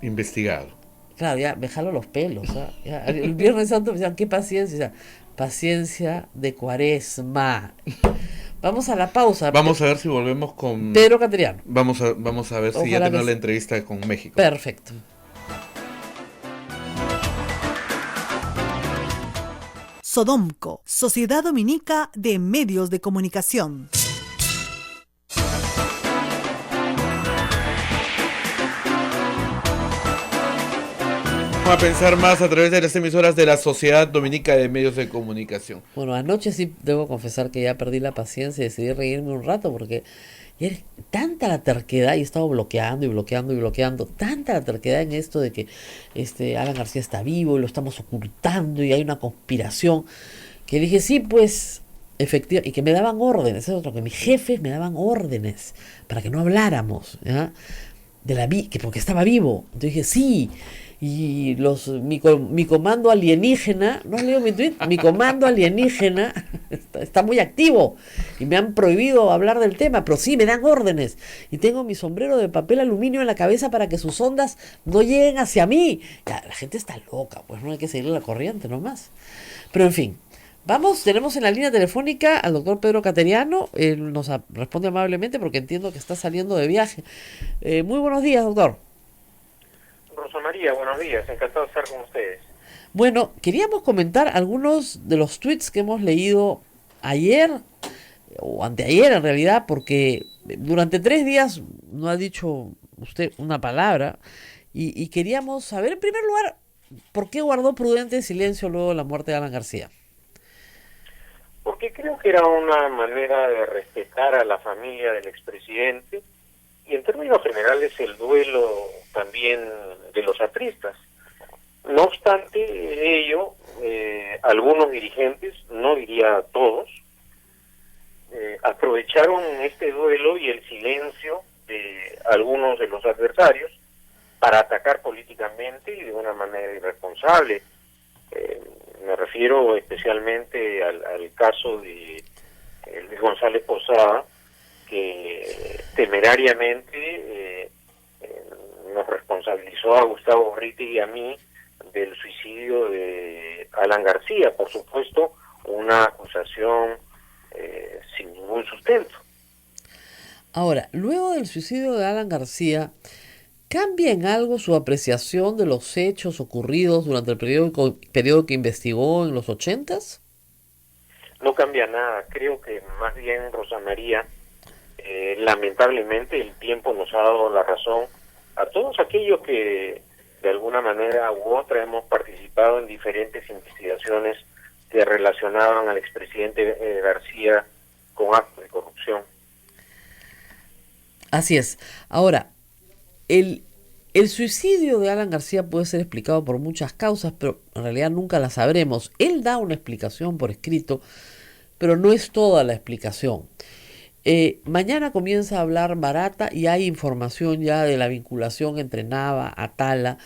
Investigado. Claro, ya me jalo los pelos. Ya, el Viernes Santo me decían, qué paciencia. O sea, paciencia de Cuaresma. Vamos a la pausa. Vamos a ver si volvemos con Pedro Cateriano. Vamos a ver si ya tenemos la entrevista con México. Perfecto. Sodomco, Sociedad Dominica de Medios de Comunicación. Vamos a pensar más a través de las emisoras de la Sociedad Dominica de Medios de Comunicación. Bueno, anoche sí debo confesar que ya perdí la paciencia y decidí reírme un rato porque ya es tanta la terquedad y he estado bloqueando y bloqueando y bloqueando, tanta la terquedad en esto de que Alan García está vivo y lo estamos ocultando y hay una conspiración, que dije sí, pues efectivamente, y que me daban órdenes, eso es otro, que mis jefes me daban órdenes para que no habláramos, ¿ya? Que porque estaba vivo. Entonces dije sí. Y mi comando alienígena, ¿no has leído mi tweet? Mi comando alienígena está muy activo y me han prohibido hablar del tema, pero sí me dan órdenes y tengo mi sombrero de papel aluminio en la cabeza para que sus ondas no lleguen hacia mí. Ya, la gente está loca, pues no hay que seguir la corriente nomás. Pero en fin, tenemos en la línea telefónica al doctor Pedro Cateriano. Él nos responde amablemente porque entiendo que está saliendo de viaje. Muy buenos días, doctor. Rosa María, buenos días, encantado de estar con ustedes. Bueno, queríamos comentar algunos de los tweets que hemos leído ayer, o anteayer en realidad, porque durante 3 días no ha dicho usted una palabra, y queríamos saber, en primer lugar, ¿por qué guardó prudente silencio luego de la muerte de Alan García? Porque creo que era una manera de respetar a la familia del expresidente, y en términos generales el duelo también de los apristas. No obstante ello, algunos dirigentes, no diría todos, aprovecharon este duelo y el silencio de algunos de los adversarios para atacar políticamente y de una manera irresponsable. Me refiero especialmente al caso de Luis González Posada, que temerariamente nos responsabilizó a Gustavo Orriti y a mí del suicidio de Alan García, por supuesto, una acusación sin ningún sustento. Ahora, luego del suicidio de Alan García, ¿cambia en algo su apreciación de los hechos ocurridos durante el periodo que investigó en los 80s? No cambia nada, creo que más bien, Rosa María, lamentablemente el tiempo nos ha dado la razón a todos aquellos que de alguna manera u otra hemos participado en diferentes investigaciones que relacionaban al expresidente García con actos de corrupción. Así es. Ahora, el suicidio de Alan García puede ser explicado por muchas causas, pero en realidad nunca las sabremos. Él da una explicación por escrito, pero no es toda la explicación. Mañana comienza a hablar Barata y hay información ya de la vinculación entre Nava, Atala,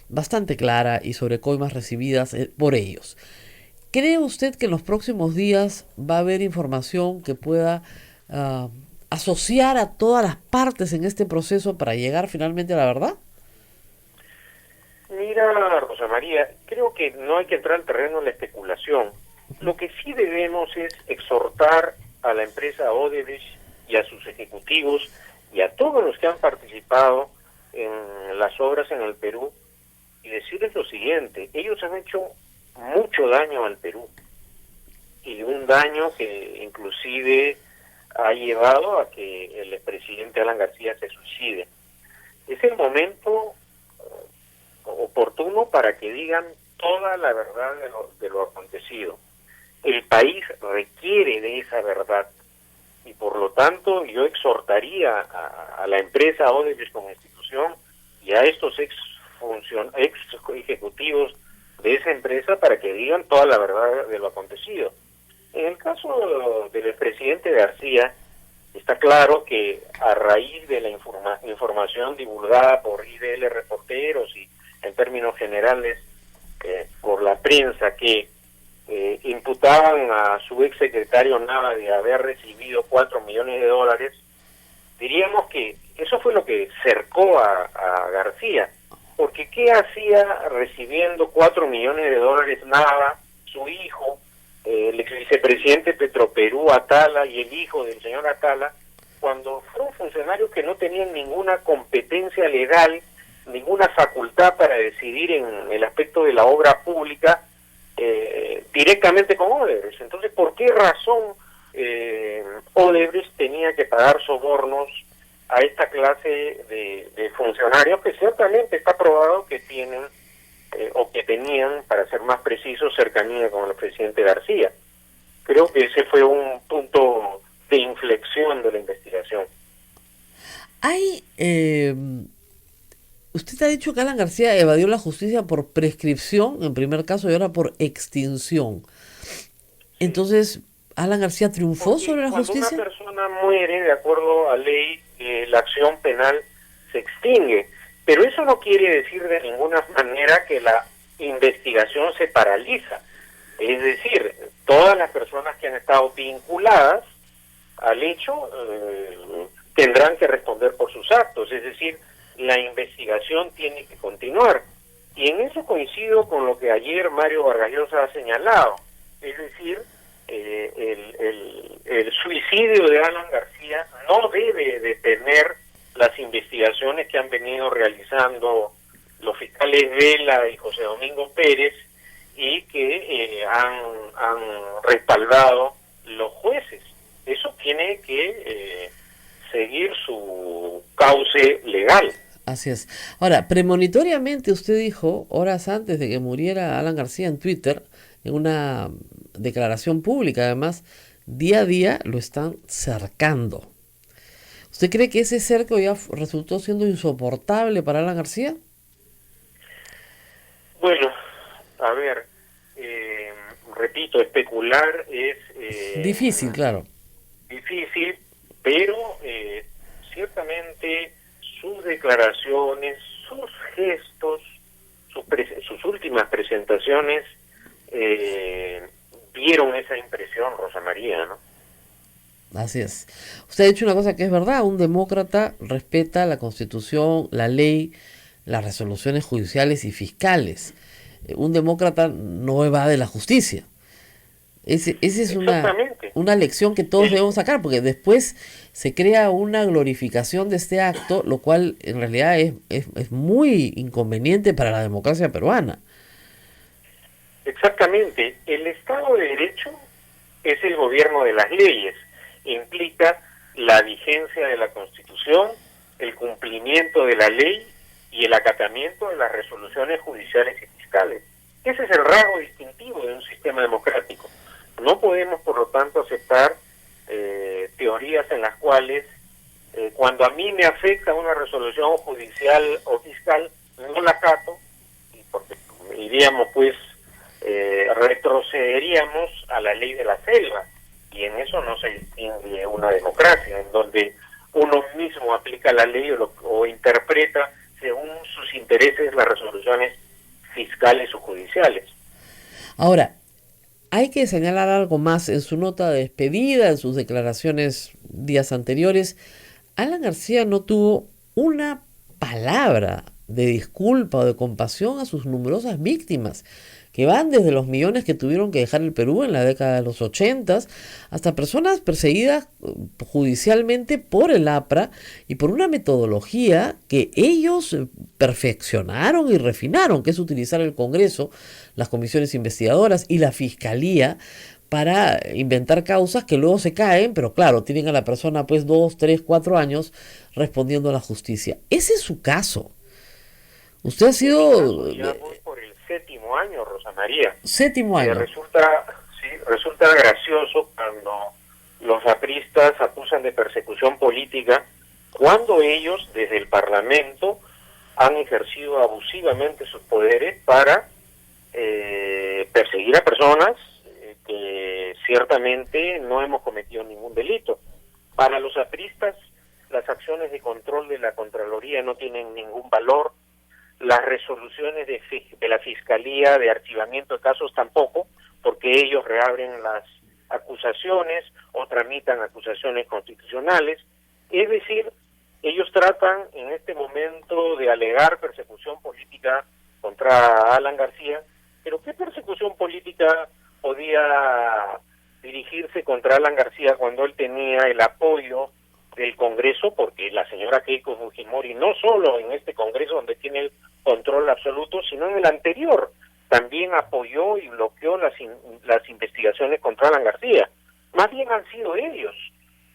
bastante clara y sobre coimas recibidas por ellos. ¿Cree usted que en los próximos días va a haber información que pueda asociar a todas las partes en este proceso para llegar finalmente a la verdad? Mira, Rosa María, creo que no hay que entrar al terreno de la especulación. Lo que sí debemos es exhortar a la empresa Odebrecht y a sus ejecutivos y a todos los que han participado en las obras en el Perú y decirles lo siguiente: ellos han hecho mucho daño al Perú, y un daño que inclusive ha llevado a que el expresidente Alan García se suicide. Es el momento oportuno para que digan toda la verdad de lo acontecido. El país requiere de esa verdad, y por lo tanto yo exhortaría a la empresa Odebrecht como institución y a estos ex ejecutivos de esa empresa para que digan toda la verdad de lo acontecido. En el caso del expresidente García, está claro que a raíz de la información divulgada por IDL Reporteros y en términos generales por la prensa, que imputaban a su exsecretario Nava de haber recibido $4 millones, diríamos que eso fue lo que cercó a García, porque ¿qué hacía recibiendo $4 millones Nava, su hijo, el ex vicepresidente Petroperú, Atala, y el hijo del señor Atala, cuando fueron funcionarios que no tenían ninguna competencia legal, ninguna facultad para decidir en el aspecto de la obra pública, directamente con Odebrecht. Entonces, ¿por qué razón Odebrecht tenía que pagar sobornos a esta clase de funcionarios que ciertamente está probado que tienen o que tenían, para ser más precisos, cercanía con el presidente García? Creo que ese fue un punto de inflexión de la investigación. Hay, usted ha dicho que Alan García evadió la justicia por prescripción, en primer caso, y ahora por extinción. Entonces, ¿Alan García triunfó Porque sobre la cuando justicia? una persona muere, de acuerdo a ley, la acción penal se extingue. Pero eso no quiere decir de ninguna manera que la investigación se paraliza. Es decir, todas las personas que han estado vinculadas al hecho tendrán que responder por sus actos. Es decir, la investigación tiene que continuar. Y en eso coincido con lo que ayer Mario Vargas Llosa ha señalado. Es decir, el suicidio de Alan García no debe detener las investigaciones que han venido realizando los fiscales Vela y José Domingo Pérez y que han respaldado los jueces. Eso tiene que seguir su cauce legal. Así es. Ahora, premonitoriamente usted dijo, horas antes de que muriera Alan García en Twitter, en una declaración pública además, día a día lo están cercando. ¿Usted cree que ese cerco ya resultó siendo insoportable para Alan García? Bueno, a ver, repito, especular es... Difícil, claro. Difícil, pero ciertamente sus declaraciones, sus gestos, sus últimas presentaciones dieron esa impresión, Rosa María, ¿no? Así es. Usted ha dicho una cosa que es verdad, un demócrata respeta la Constitución, la ley, las resoluciones judiciales y fiscales. Un demócrata no evade la justicia. Esa es una lección que todos debemos sacar, porque después se crea una glorificación de este acto, lo cual en realidad es muy inconveniente para la democracia peruana. Exactamente. El Estado de Derecho es el gobierno de las leyes. Implica la vigencia de la Constitución, el cumplimiento de la ley y el acatamiento de las resoluciones judiciales y fiscales. Ese es el rasgo distintivo de un sistema democrático. No podemos, por lo tanto, aceptar teorías en las cuales cuando a mí me afecta una resolución judicial o fiscal, no la acato, y porque iríamos pues retrocederíamos a la ley de la selva, y en eso no se distingue una democracia, en donde uno mismo aplica la ley o interpreta según sus intereses las resoluciones fiscales o judiciales. Ahora, hay que señalar algo más. En su nota de despedida, en sus declaraciones días anteriores, Alan García no tuvo una palabra de disculpa o de compasión a sus numerosas víctimas, que van desde los millones que tuvieron que dejar el Perú en la década de los 80 hasta personas perseguidas judicialmente por el APRA y por una metodología que ellos perfeccionaron y refinaron, que es utilizar el Congreso, las comisiones investigadoras y la Fiscalía para inventar causas que luego se caen, pero claro, tienen a la persona pues 2, 3, 4 años respondiendo a la justicia. Ese es su caso. Usted ha sido... Ya voy por el 7º año, Rosa María. 7º año. Resulta gracioso cuando los apristas acusan de persecución política cuando ellos, desde el Parlamento, han ejercido abusivamente sus poderes para perseguir a personas que ciertamente no hemos cometido ningún delito. Para los apristas, las acciones de control de la Contraloría no tienen ningún valor. Las resoluciones de la Fiscalía de archivamiento de casos tampoco, porque ellos reabren las acusaciones o tramitan acusaciones constitucionales. Es decir, ellos tratan en este momento de alegar persecución política contra Alan García, pero ¿qué persecución política podía dirigirse contra Alan García cuando él tenía el apoyo del Congreso? Porque la señora Keiko Fujimori, no solo en este Congreso donde tiene el control absoluto, sino en el anterior, también apoyó y bloqueó las investigaciones contra Alan García. Más bien han sido ellos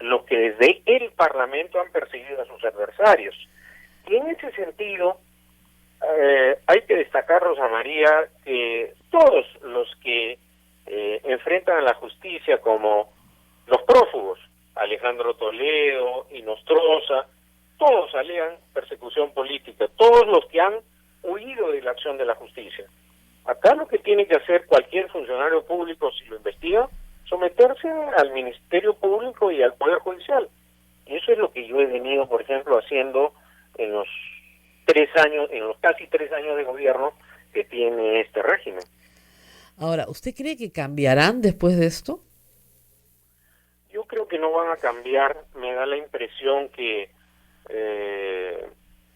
los que desde el Parlamento han perseguido a sus adversarios. Y en ese sentido, hay que destacar, Rosa María, que todos los que enfrentan a la justicia, como los prófugos, Alejandro Toledo y Nostroza, todos alegan persecución política, todos los que han huido de la acción de la justicia. Acá lo que tiene que hacer cualquier funcionario público, si lo investiga, someterse al Ministerio Público y al Poder Judicial. Y eso es lo que yo he venido, por ejemplo, haciendo en los casi 3 años de gobierno que tiene este régimen. Ahora, ¿usted cree que cambiarán después de esto? Yo creo que no van a cambiar. Me da la impresión que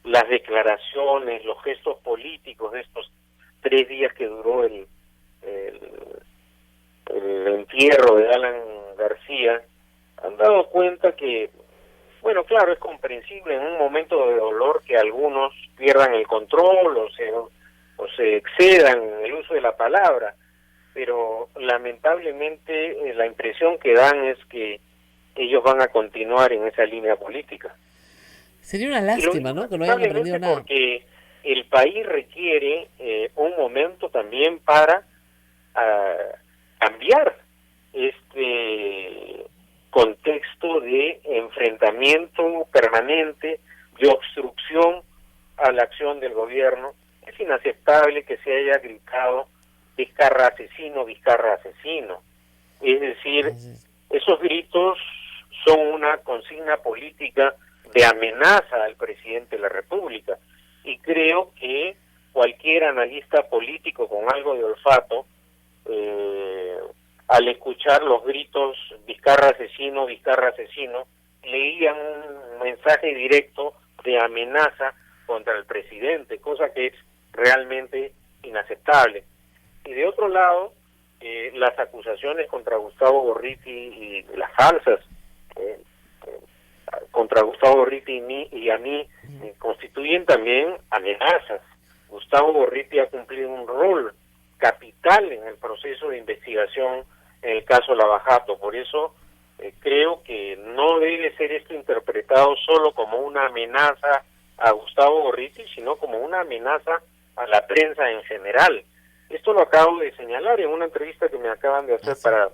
las declaraciones, los gestos políticos de estos 3 días que duró el entierro de Alan García han dado cuenta que, bueno, claro, es comprensible en un momento de dolor que algunos pierdan el control o se excedan en el uso de la palabra, pero lamentablemente la impresión que dan es que ellos van a continuar en esa línea política. Sería una lástima, ¿no?, que no hayan aprendido nada. Porque el país requiere un momento también para cambiar este contexto de enfrentamiento permanente, de obstrucción a la acción del gobierno. Es inaceptable que se haya gritado Vizcarra asesino, Vizcarra asesino. Es decir, esos gritos son una consigna política de amenaza al presidente de la República. Y creo que cualquier analista político con algo de olfato, al escuchar los gritos Vizcarra asesino, leían un mensaje directo de amenaza contra el presidente, cosa que es realmente inaceptable. Y de otro lado, las acusaciones contra Gustavo Gorriti y las falsas contra Gustavo Gorriti y a mí constituyen también amenazas. Gustavo Gorriti ha cumplido un rol capital en el proceso de investigación en el caso Lavajato. Por eso creo que no debe ser esto interpretado solo como una amenaza a Gustavo Gorriti, sino como una amenaza a la prensa en general. Esto lo acabo de señalar en una entrevista que me acaban de hacer para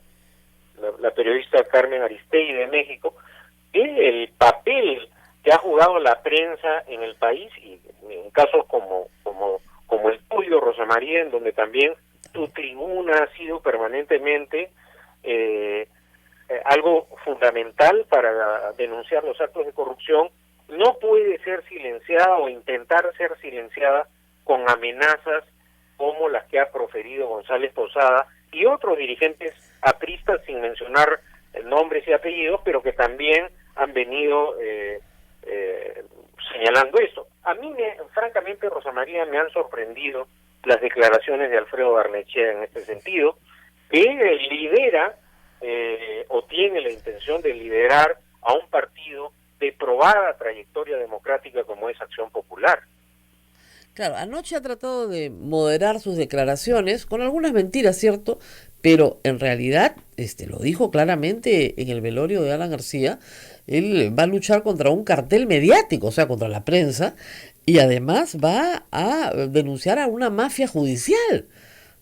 la periodista Carmen Aristegui de México, que el papel que ha jugado la prensa en el país, y en casos como el tuyo, Rosa María, en donde también tu tribuna ha sido permanentemente algo fundamental para denunciar los actos de corrupción, no puede ser silenciada o intentar ser silenciada con amenazas como las que ha proferido González Posada y otros dirigentes apristas, sin mencionar nombres y apellidos, pero que también han venido señalando esto. A mí, francamente, Rosa María, me han sorprendido las declaraciones de Alfredo Barnechea en este sentido, que lidera o tiene la intención de liderar a un partido de probada trayectoria democrática como es Acción Popular. Claro, anoche ha tratado de moderar sus declaraciones con algunas mentiras, ¿cierto? Pero en realidad, lo dijo claramente en el velorio de Alan García, él va a luchar contra un cartel mediático, o sea, contra la prensa, y además va a denunciar a una mafia judicial.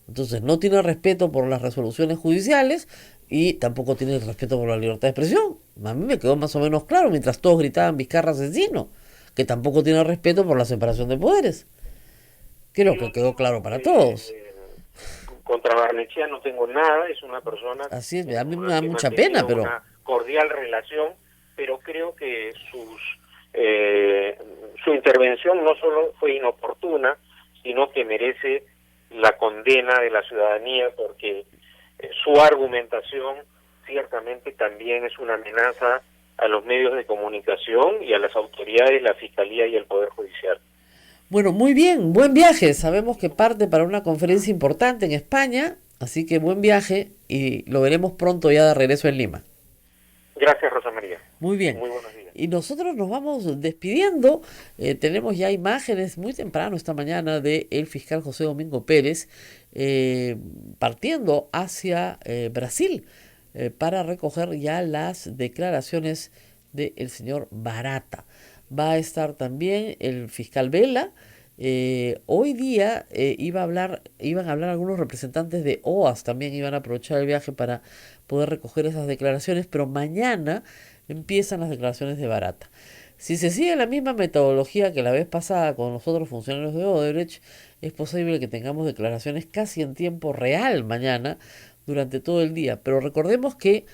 Entonces no tiene respeto por las resoluciones judiciales y tampoco tiene respeto por la libertad de expresión. A mí me quedó más o menos claro mientras todos gritaban Vizcarra asesino, que tampoco tiene respeto por la separación de poderes. Creo que quedó claro para todos. Contra Barnechea no tengo nada, es una persona... Así es, a mí me da mucha pena, pero... una cordial relación, pero creo que su intervención no solo fue inoportuna, sino que merece la condena de la ciudadanía, porque su argumentación ciertamente también es una amenaza a los medios de comunicación y a las autoridades, la Fiscalía y el Poder Judicial. Bueno, muy bien, buen viaje. Sabemos que parte para una conferencia importante en España, así que buen viaje y lo veremos pronto ya de regreso en Lima. Gracias, Rosa María. Muy bien. Muy buenos días. Y nosotros nos vamos despidiendo. Tenemos ya imágenes muy temprano esta mañana del fiscal José Domingo Pérez partiendo hacia Brasil para recoger ya las declaraciones del señor Barata. Va a estar también el fiscal Vela. Hoy día iban a hablar algunos representantes de OAS, también iban a aprovechar el viaje para poder recoger esas declaraciones, pero mañana empiezan las declaraciones de Barata. Si se sigue la misma metodología que la vez pasada con los otros funcionarios de Odebrecht, es posible que tengamos declaraciones casi en tiempo real mañana durante todo el día. Pero recordemos que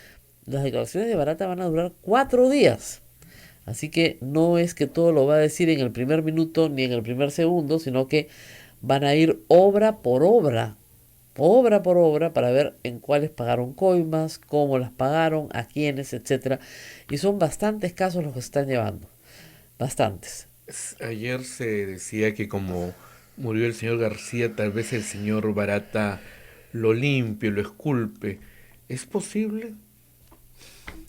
las declaraciones de Barata van a durar 4 días. Así que no es que todo lo va a decir en el primer minuto ni en el primer segundo, sino que van a ir obra por obra para ver en cuáles pagaron coimas, cómo las pagaron, a quiénes, etcétera. Y son bastantes casos los que se están llevando. Bastantes. Ayer se decía que como murió el señor García, tal vez el señor Barata lo limpie, lo esculpe. ¿Es posible?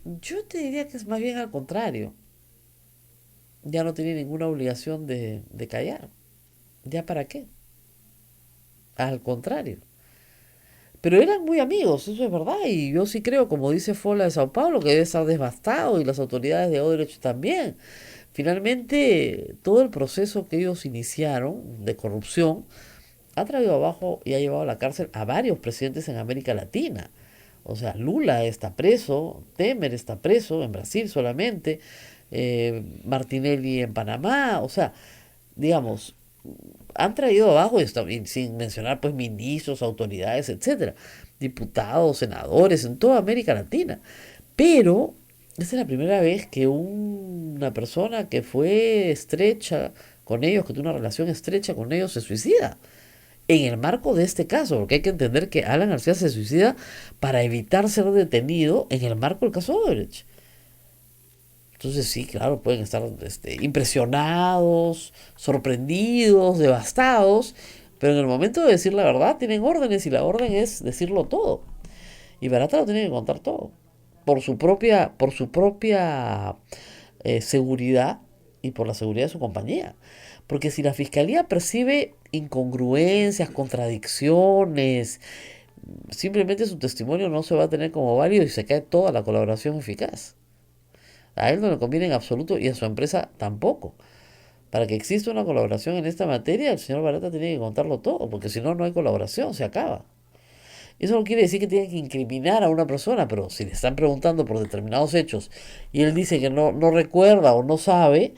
Yo te diría que es más bien al contrario. Ya no tiene ninguna obligación de callar. ¿Ya para qué? Al contrario. Pero eran muy amigos, eso es verdad, y yo sí creo, como dice Fola de Sao Paulo, que debe estar devastado, y las autoridades de Odebrecht también. Finalmente, todo el proceso que ellos iniciaron de corrupción ha traído abajo y ha llevado a la cárcel a varios presidentes en América Latina. O sea, Lula está preso, Temer está preso, en Brasil solamente, Martinelli en Panamá, o sea, digamos, han traído abajo, y sin mencionar pues ministros, autoridades, etcétera, diputados, senadores en toda América Latina. Pero esta es la primera vez que una persona que fue estrecha con ellos, que tuvo una relación estrecha con ellos, se suicida. En el marco de este caso, porque hay que entender que Alan García se suicida para evitar ser detenido en el marco del caso Odebrecht. Entonces sí, claro, pueden estar impresionados, sorprendidos, devastados, pero en el momento de decir la verdad tienen órdenes y la orden es decirlo todo. Y Barata lo tiene que contar todo, por su propia seguridad y por la seguridad de su compañía. Porque si la fiscalía percibe incongruencias, contradicciones, simplemente su testimonio no se va a tener como válido y se cae toda la colaboración eficaz. A él no le conviene en absoluto y a su empresa tampoco. Para que exista una colaboración en esta materia, el señor Barata tiene que contarlo todo, porque si no, no hay colaboración, se acaba. Eso no quiere decir que tiene que incriminar a una persona, pero si le están preguntando por determinados hechos y él dice que no recuerda o no sabe,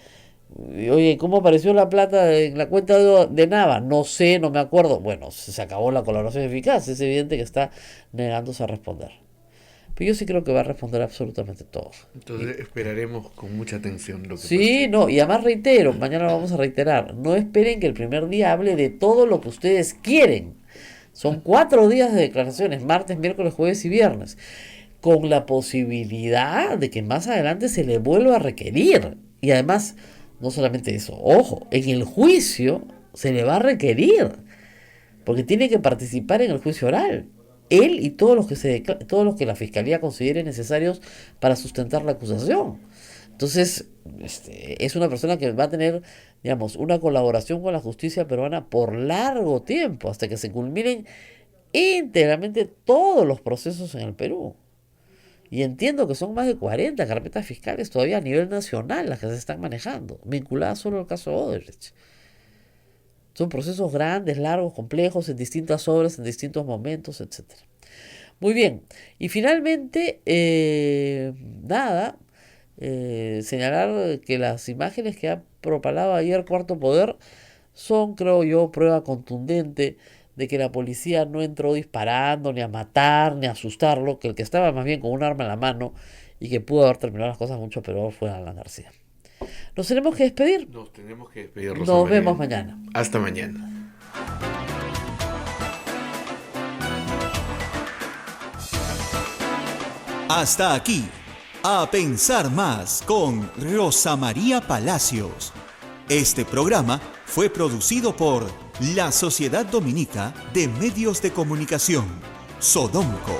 oye, ¿cómo apareció la plata en la cuenta de Nava? No sé, no me acuerdo. Bueno, se acabó la colaboración eficaz, es evidente que está negándose a responder. Pero yo sí creo que va a responder absolutamente todo. Entonces esperaremos con mucha atención lo que Sí, pase. no, y además reitero, mañana lo vamos a reiterar, no esperen que el primer día hable de todo lo que ustedes quieren. Son 4 días de declaraciones, martes, miércoles, jueves y viernes, con la posibilidad de que más adelante se le vuelva a requerir. Y además, no solamente eso, ojo, en el juicio se le va a requerir, porque tiene que participar en el juicio oral. Él y todos los que la fiscalía considere necesarios para sustentar la acusación. Entonces, es una persona que va a tener, digamos, una colaboración con la justicia peruana por largo tiempo, hasta que se culminen íntegramente todos los procesos en el Perú. Y entiendo que son más de 40 carpetas fiscales todavía a nivel nacional las que se están manejando, vinculadas solo al caso Odebrecht. Son procesos grandes, largos, complejos, en distintas obras, en distintos momentos, etc. Muy bien. Y finalmente, señalar que las imágenes que ha propalado ayer Cuarto Poder son, creo yo, prueba contundente de que la policía no entró disparando, ni a matar, ni a asustarlo, que el que estaba más bien con un arma en la mano y que pudo haber terminado las cosas mucho peor fue Alan García. Nos tenemos que despedir. Nos tenemos que despedir, Rosa Nos María. vemos mañana. Hasta mañana. Hasta aquí, A Pensar Más con Rosa María Palacios. Este programa fue producido por la Sociedad Dominica de Medios de Comunicación, Sodomco.